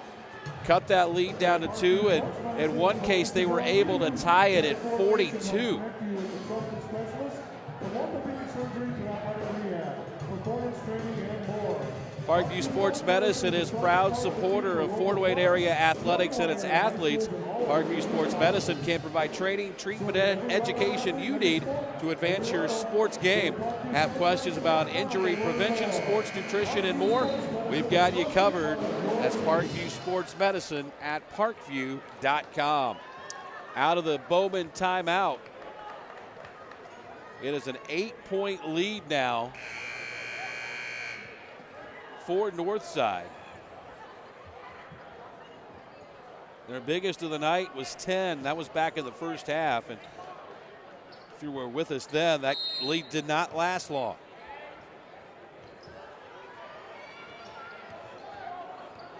cut that lead down to 2. And in one case, they were able to tie it at 42. Parkview Sports Medicine is proud supporter of Fort Wayne area athletics and its athletes. Parkview Sports Medicine can provide training, treatment, and education you need to advance your sports game. Have questions about injury prevention, sports nutrition, and more? We've got you covered. That's Parkview Sports Medicine at parkview.com. Out of the Bowman timeout. It is an 8-point lead now for Northside. Their biggest of the night was 10. That was back in the first half. And if you were with us then, that lead did not last long.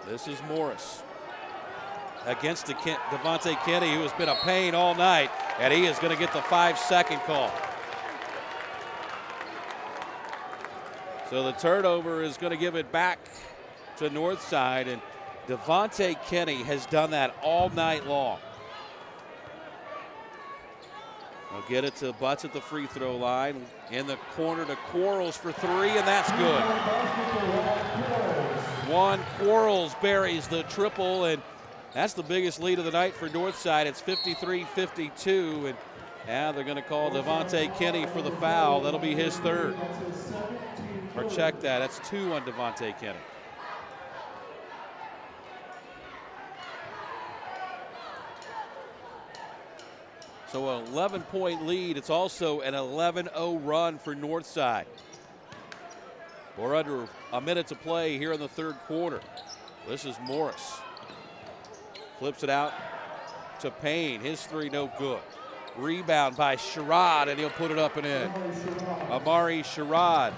This is Morris against Devontae Kenny, who has been a pain all night, and he is going to get the 5-second call. So the turnover is going to give it back to Northside, and Devontae Kenny has done that all night long. They'll get it to Butts at the free throw line. In the corner to Quarles for 3, and that's good. Juan Quarles buries the triple, and that's the biggest lead of the night for Northside. It's 53-52, and now they're going to call Devontae Kenny for the foul. That'll be his 3rd. Or check that, that's 2 on Devontae Kenny. So an 11-point lead. It's also an 11-0 run for Northside. We're under a minute to play here in the 3rd quarter. This is Morris. Flips it out to Payne. His 3 no good. Rebound by Sherrod, and he'll put it up and in. Amari Sherrod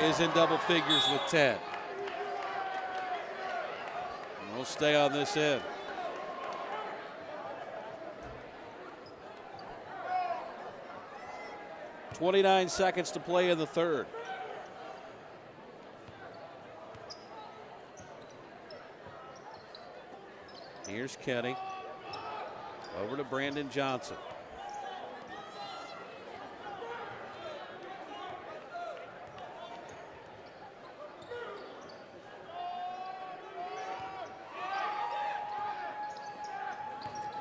is in double figures with 10. And we'll stay on this end. .29 seconds to play in the 3rd. Here's Kenny. Over to Brandon Johnson.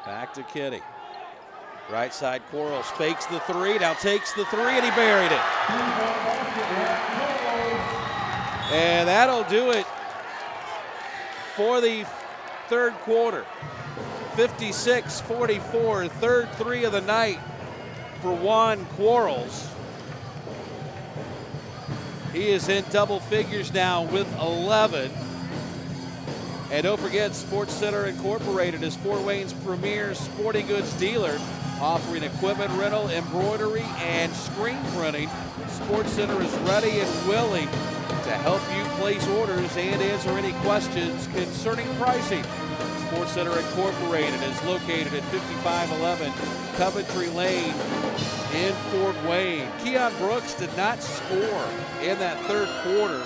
Back to Kenny. Right side, Quarles fakes the 3, now takes the 3, and he buried it. And that'll do it for the 3rd quarter. 56-44, 3rd 3 of the night for Juan Quarles. He is in double figures now with 11. And don't forget, Sports Center Incorporated is Fort Wayne's premier sporting goods dealer, offering equipment rental, embroidery, and screen printing. Sports Center is ready and willing to help you place orders and answer any questions concerning pricing. Sports Center Incorporated is located at 5511 Coventry Lane in Fort Wayne. Keon Brooks did not score in that 3rd quarter,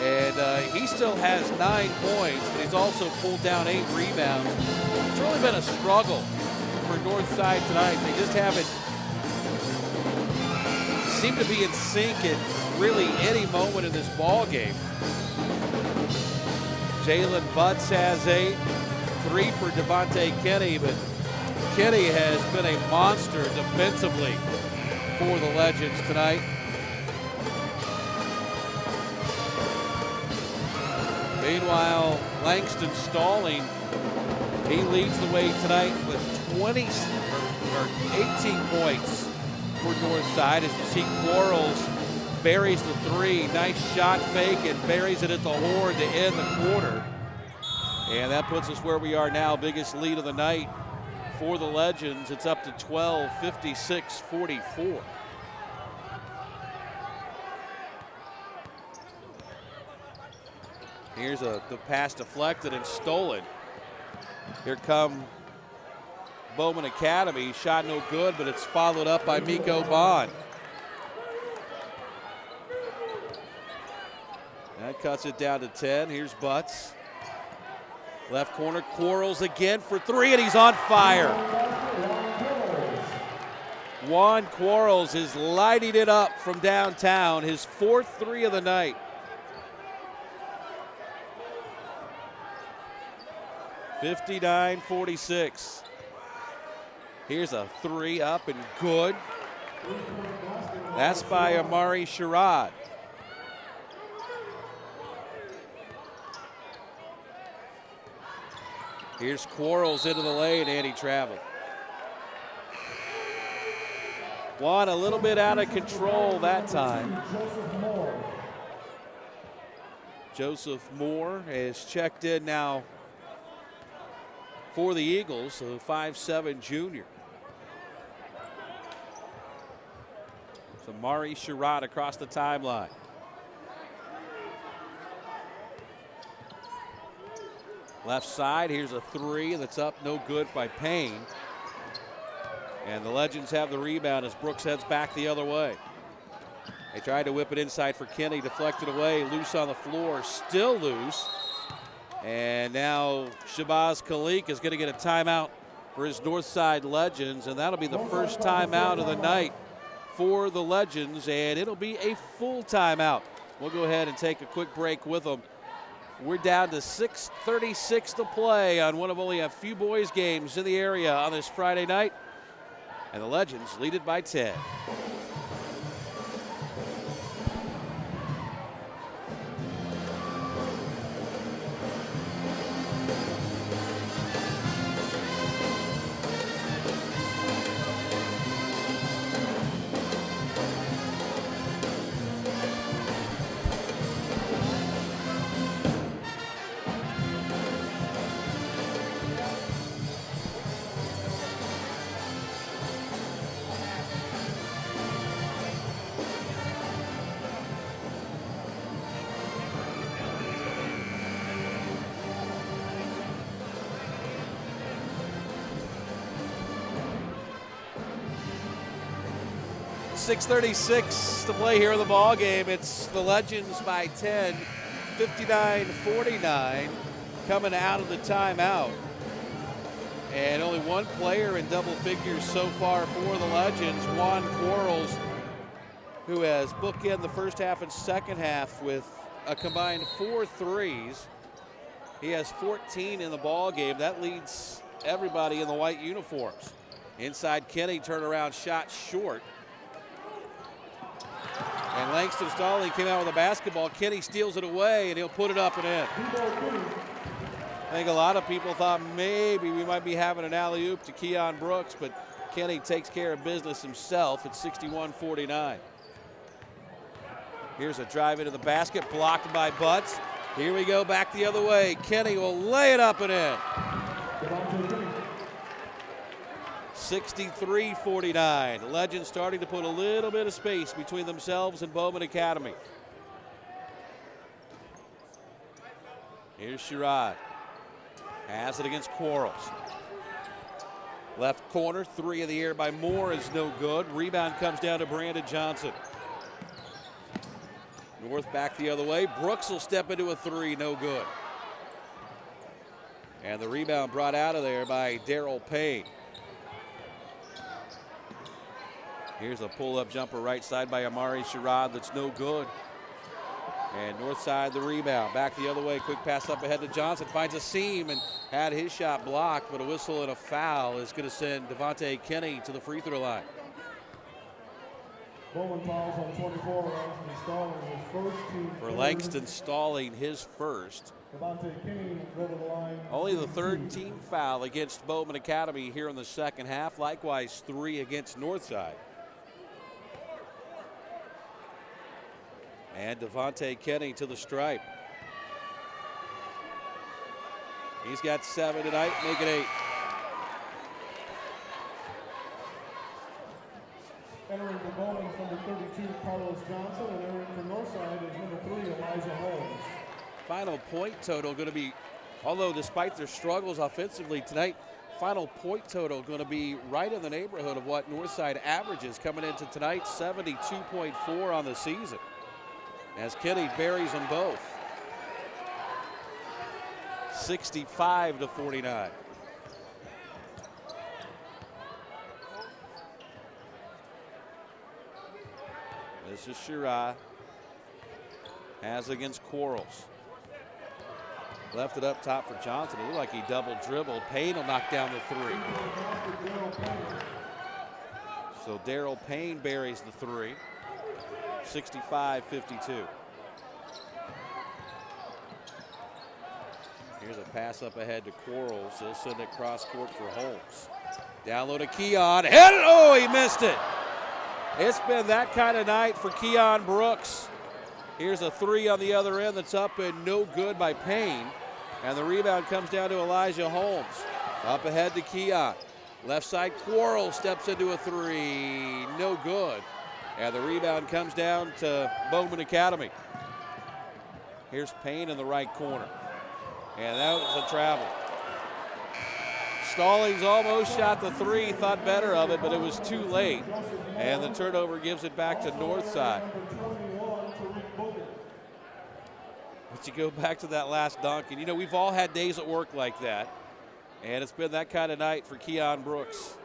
And he still has 9 points, but he's also pulled down 8 rebounds. It's really been a struggle for Northside tonight. They just haven't seemed to be in sync at really any moment in this ball game. Jalen Butts has 8, 3 for Devontae Kenny, but Kenny has been a monster defensively for the Legends tonight. Meanwhile, Langston Stalling, he leads the way tonight with 18 points for Northside. As you see, Quarles buries the 3. Nice shot fake and buries it at the horn to end the quarter. And that puts us where we are now. Biggest lead of the night for the Legends. It's up to 12, 56-44. Here's the pass deflected and stolen. Here come Bowman Academy. Shot no good, but it's followed up by Miko Bond. That cuts it down to 10. Here's Butts. Left corner, Quarles again for 3, and he's on fire. Juan Quarles is lighting it up from downtown. His 4th 3 of the night. (59-46). Here's a 3 up and good. That's by Amari Sherrod. Here's Quarles into the lane, and he traveled. Juan a little bit out of control that time. Joseph Moore is checked in now for the Eagles, so 5'7" junior. So Mari Sherrod across the timeline. Left side, here's a 3 that's up, no good by Payne. And the Legends have the rebound as Brooks heads back the other way. They tried to whip it inside for Kenny, deflected away, loose on the floor, still loose. And now Shabazz Khalik is going to get a timeout for his Northside Legends, and that'll be the first timeout of the night for the Legends, and it'll be a full timeout. We'll go ahead and take a quick break with them. We're down to 6:36 to play on one of only a few boys games in the area on this Friday night, and the Legends lead it by 10. .636 to play here in the ball game. It's the Legends by 10, 59-49, coming out of the timeout. And only one player in double figures so far for the Legends, Juan Quarles, who has bookended the first half and second half with a combined 4 threes. He has 14 in the ball game. That leads everybody in the white uniforms. Inside Kenny, turnaround shot short. And Langston Stalling came out with a basketball. Kenny steals it away, and he'll put it up and in. I think a lot of people thought maybe we might be having an alley-oop to Keon Brooks, but Kenny takes care of business himself at 61-49. Here's a drive into the basket, blocked by Butts. Here we go, back the other way. Kenny will lay it up and in. 63-49. Legends starting to put a little bit of space between themselves and Bowman Academy. Here's Sherrod. Has it against Quarles. Left corner, 3 in the air by Moore is no good. Rebound comes down to Brandon Johnson. North back the other way. Brooks will step into a three, no good. And the rebound brought out of there by Darrell Payne. Here's a pull-up jumper right side by Amari Sherrod that's no good. And north side the rebound. Back the other way. Quick pass up ahead to Johnson. Finds a seam and had his shot blocked, but a whistle and a foul is going to send Devontae Kinney to the free throw line. Bowman fouls on 24, Langston stalling his first team. For Langston stalling his first. Devontae Kinney go to the line. Only the third team foul against Bowman Academy here in the second half. Likewise, 3 against Northside. And Devontae Kinney to the stripe. He's got 7 tonight, make it 8. Entering for Bowman is number 32, Carlos Johnson, and entering for Northside is number 3, Elijah Holmes. Final point total going to be, although despite their struggles offensively tonight, final point total going to be right in the neighborhood of what Northside averages coming into tonight, 72.4 on the season. As Kinney buries them both. 65-49. This is Shirai. Has against Quarles. Left it up top for Johnson. It looked like he double dribbled. Payne will knock down the 3. So Darrell Payne buries the 3. 65-52. Here's a pass up ahead to Quarles. He'll send it cross court for Holmes. Down low to Keon. Oh, he missed it. It's been that kind of night for Keon Brooks. Here's a 3 on the other end that's up and no good by Payne. And the rebound comes down to Elijah Holmes. Up ahead to Keon. Left side, Quarles steps into a 3. No good. And the rebound comes down to Bowman Academy. Here's Payne in the right corner. And that was a travel. Stallings almost shot the 3, thought better of it, but it was too late. And the turnover gives it back to Northside. But you go back to that last dunk, and you know, we've all had days at work like that. And it's been that kind of night for Keon Brooks.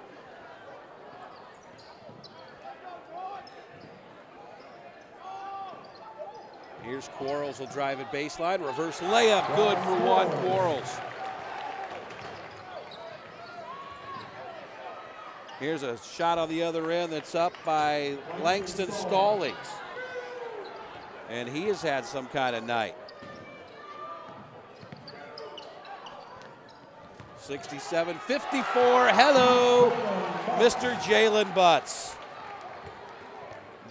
Here's Quarles, will drive it baseline. Reverse layup, good for Juan Quarles. Here's a shot on the other end that's up by Langston Stallings. And he has had some kind of night. 67-54, hello, Mr. Jalen Butts.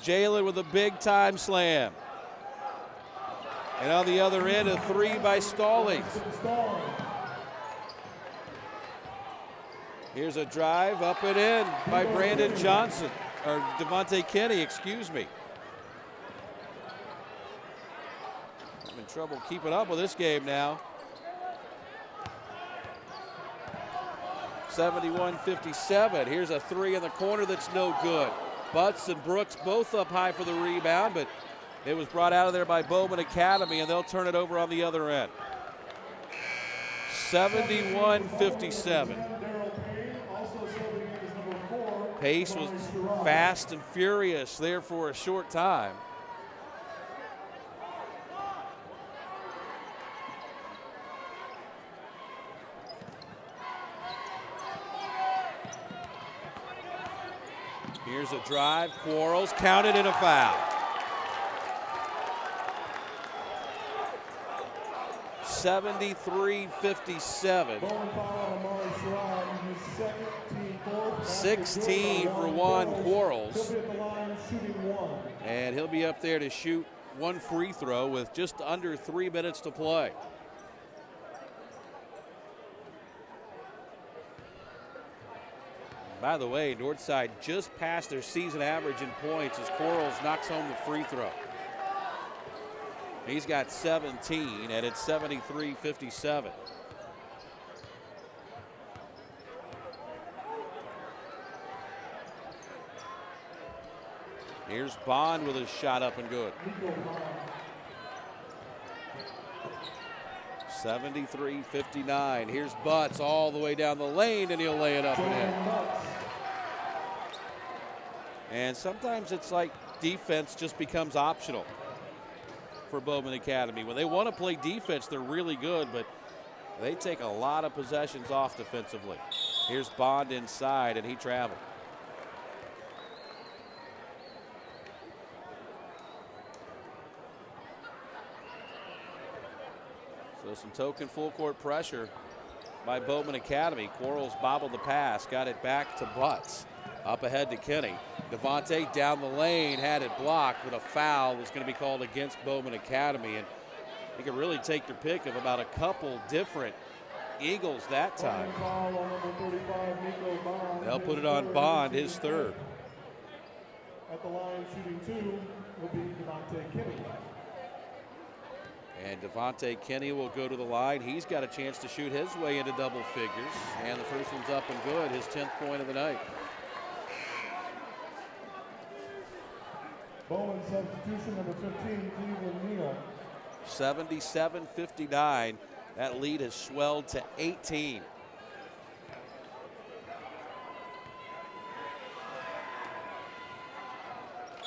Jalen with a big time slam. And on the other end, a 3 by Stallings. Here's a drive up and in by Brandon Johnson, or Devontae Kinney, excuse me. I'm in trouble keeping up with this game now. 71-57. Here's a 3 in the corner that's no good. Butts and Brooks both up high for the rebound, but it was brought out of there by Bowman Academy, and they'll turn it over on the other end. 71-57. Pace was fast and furious there for a short time. Here's a drive, Quarles counted in a foul. 73-57. 16 for Juan Quarles. And he'll be up there to shoot 1 free throw with just under 3 minutes to play. By the way, Northside just passed their season average in points as Quarles knocks home the free throw. He's got 17, and it's 73-57. Here's Bond with his shot up and good. 73-59. Here's Butts all the way down the lane, and he'll lay it up and in. And sometimes it's like defense just becomes optional for Bowman Academy. When they want to play defense, they're really good, but they take a lot of possessions off defensively. Here's Bond inside, and he traveled. So some token full court pressure by Bowman Academy. Quarles bobbled the pass, got it back to Butts. Up ahead to Kenny. Devontae down the lane, had it blocked, but a foul was going to be called against Bowman Academy. And you can really take your pick of about a couple different Eagles that time. They'll put it on Bond, his third. At the line shooting 2 will be Devontae Kenny. And Devontae Kenny will go to the line. He's got a chance to shoot his way into double figures. And the first one's up and good, his 10th point of the night. Bowman substitution number 15, Cleveland Neal. 77-59. That lead has swelled to 18.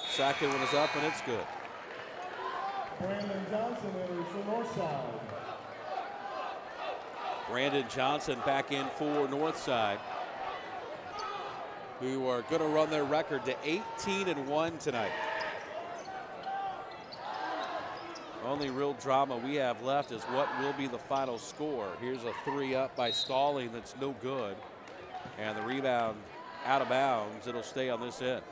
Second one is up and it's good. Brandon Johnson enters for Northside. Brandon Johnson back in for Northside, who are going to run their record to 18-1 tonight. Only real drama we have left is what will be the final score. Here's a 3 up by Stalling that's no good. And the rebound out of bounds. It'll stay on this end.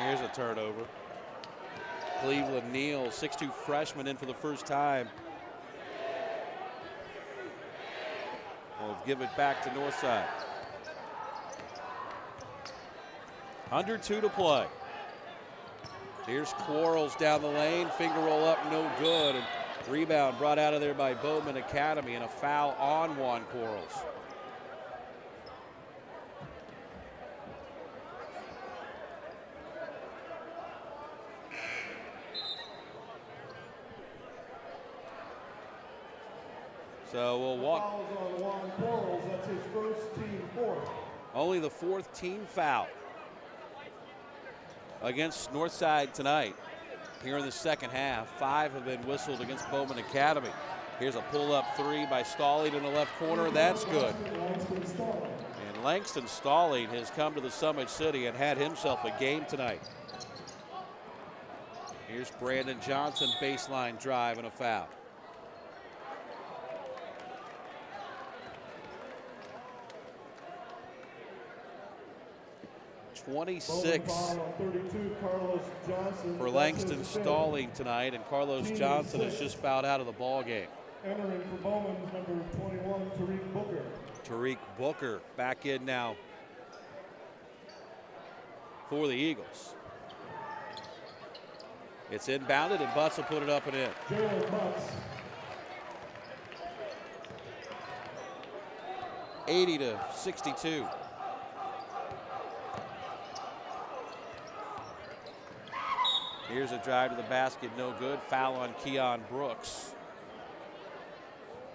Here's a turnover. Cleveland Neal, 6'2" freshman, in for the first time. We'll give it back to Northside. 102 to play. Here's Quarles down the lane. Finger roll up, no good. And rebound brought out of there by Bowman Academy, and a foul on Juan Quarles. So we'll walk. Fouls on Juan Quarles. That's his first, team fourth. Only the 4th team foul against Northside tonight. Here in the second half, 5 have been whistled against Bowman Academy. Here's a pull-up 3 by Stalling in the left corner. That's good. And Langston Stalling has come to the Summit City and had himself a game tonight. Here's Brandon Johnson, baseline drive and a foul. 26 for Langston Stalling tonight, and Carlos Johnson has just fouled out of the ball game. Entering for Bowman's number 21, Tariq Booker. Tariq Booker back in now for the Eagles. It's inbounded, and Butts will put it up and in. Jalen Butts. 80-62. Here's a drive to the basket, no good. Foul on Keon Brooks.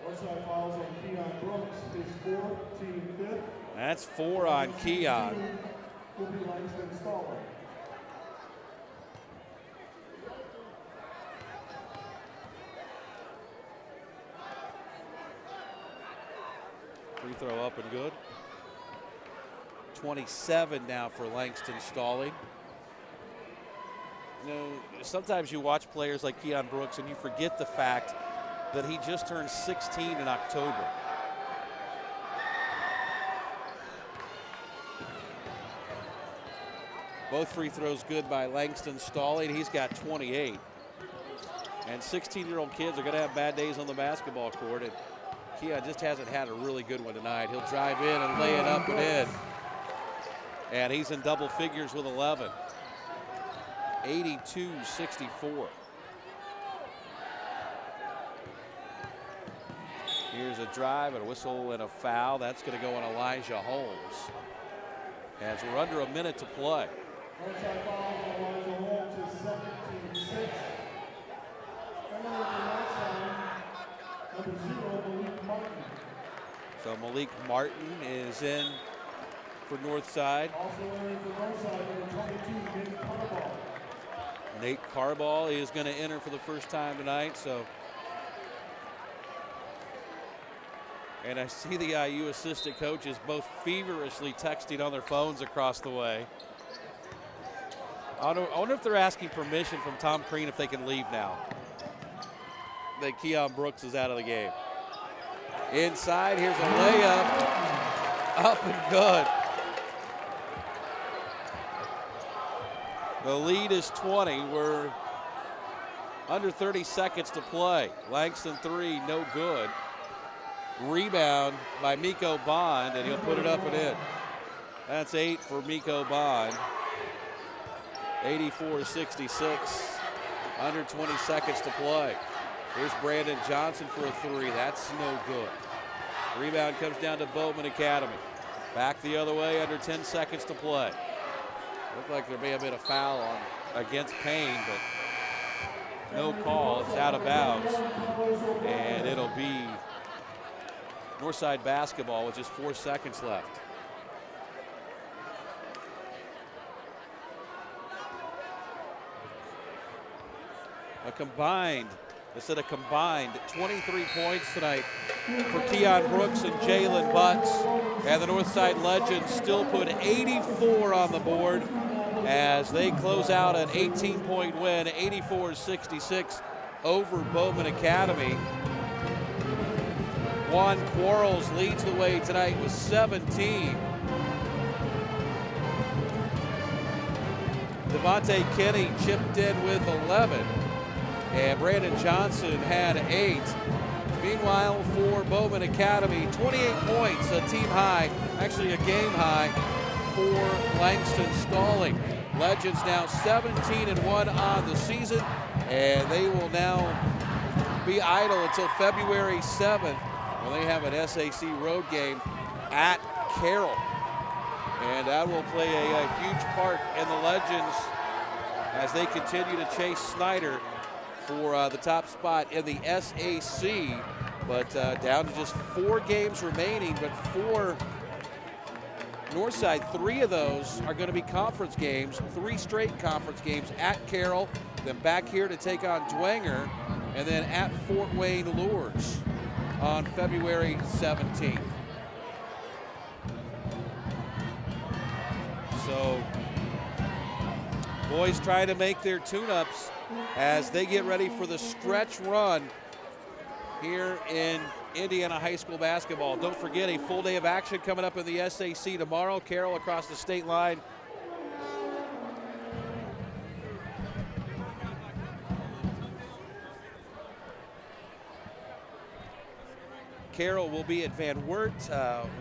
Northside fouls on Keon Brooks, his 4th, team 5th. That's 4 on Keon. Will be Langston Stalling. Free throw up and good. 27 now for Langston Stalling. You know, sometimes you watch players like Keon Brooks and you forget the fact that he just turned 16 in October. Both free throws good by Langston Stalling. He's got 28. And 16-year-old kids are going to have bad days on the basketball court. And Keon just hasn't had a really good one tonight. He'll drive in and lay it up and in. And he's in double figures with 11. 82-64. Here's a drive and a whistle and a foul. That's going to go on Elijah Holmes. As we're under a minute to play. Outside foul on Elijah Holmes is 17-6. And then on the outside, number 0, Malik Martin. So Malik Martin is in for Northside. Also entering for Northside, number 22, Nate Carball. Nate Carball is going to enter for the first time tonight. So, and I see the IU assistant coaches both feverishly texting on their phones across the way. I wonder if they're asking permission from Tom Crean if they can leave now. That Keon Brooks is out of the game. Inside, here's a layup. Up and good. The lead is 20. We're under 30 seconds to play. Langston 3, no good. Rebound by Miko Bond, and he'll put it up and in. That's 8 for Miko Bond. 84-66. Under 20 seconds to play. Here's Brandon Johnson for a 3. That's no good. Rebound comes down to Bowman Academy. Back the other way, under 10 seconds to play. Looked like there may have been a foul against Payne, but no call. It's out of bounds. And it'll be Northside basketball with just 4 seconds left. A combined 23 points tonight for Keon Brooks and Jalen Butts. And the Northside Legends still put 84 on the board as they close out an 18-point win, 84-66 over Bowman Academy. Juan Quarles leads the way tonight with 17. Devontae Kinney chipped in with 11. And Brandon Johnson had 8. Meanwhile, for Bowman Academy, 28 points, a team high, actually a game high for Langston Stalling. Legends now 17-1 on the season, and they will now be idle until February 7th when they have an SAC road game at Carroll. And that will play a huge part in the Legends as they continue to chase Snyder for the top spot in the SAC, but down to just 4 games remaining. But for Northside, 3 of those are going to be conference games, 3 straight conference games at Carroll, then back here to take on Dwenger, and then at Fort Wayne Lures on February 17th. So boys trying to make their tune-ups as they get ready for the stretch run here in Indiana high school basketball. Don't forget, a full day of action coming up in the SAC tomorrow. Carroll across the state line. Carroll will be at Van Wert.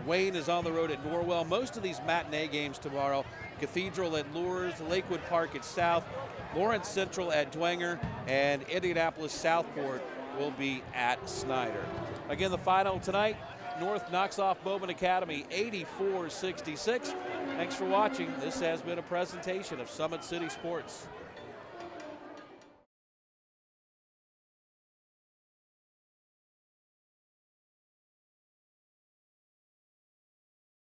Wayne is on the road at Norwell. Most of these matinee games tomorrow. Cathedral at Lures, Lakewood Park at South, Lawrence Central at Dwenger, and Indianapolis Southport will be at Snyder. Again, the final tonight, North knocks off Bowman Academy 84-66. Thanks for watching. This has been a presentation of Summit City Sports.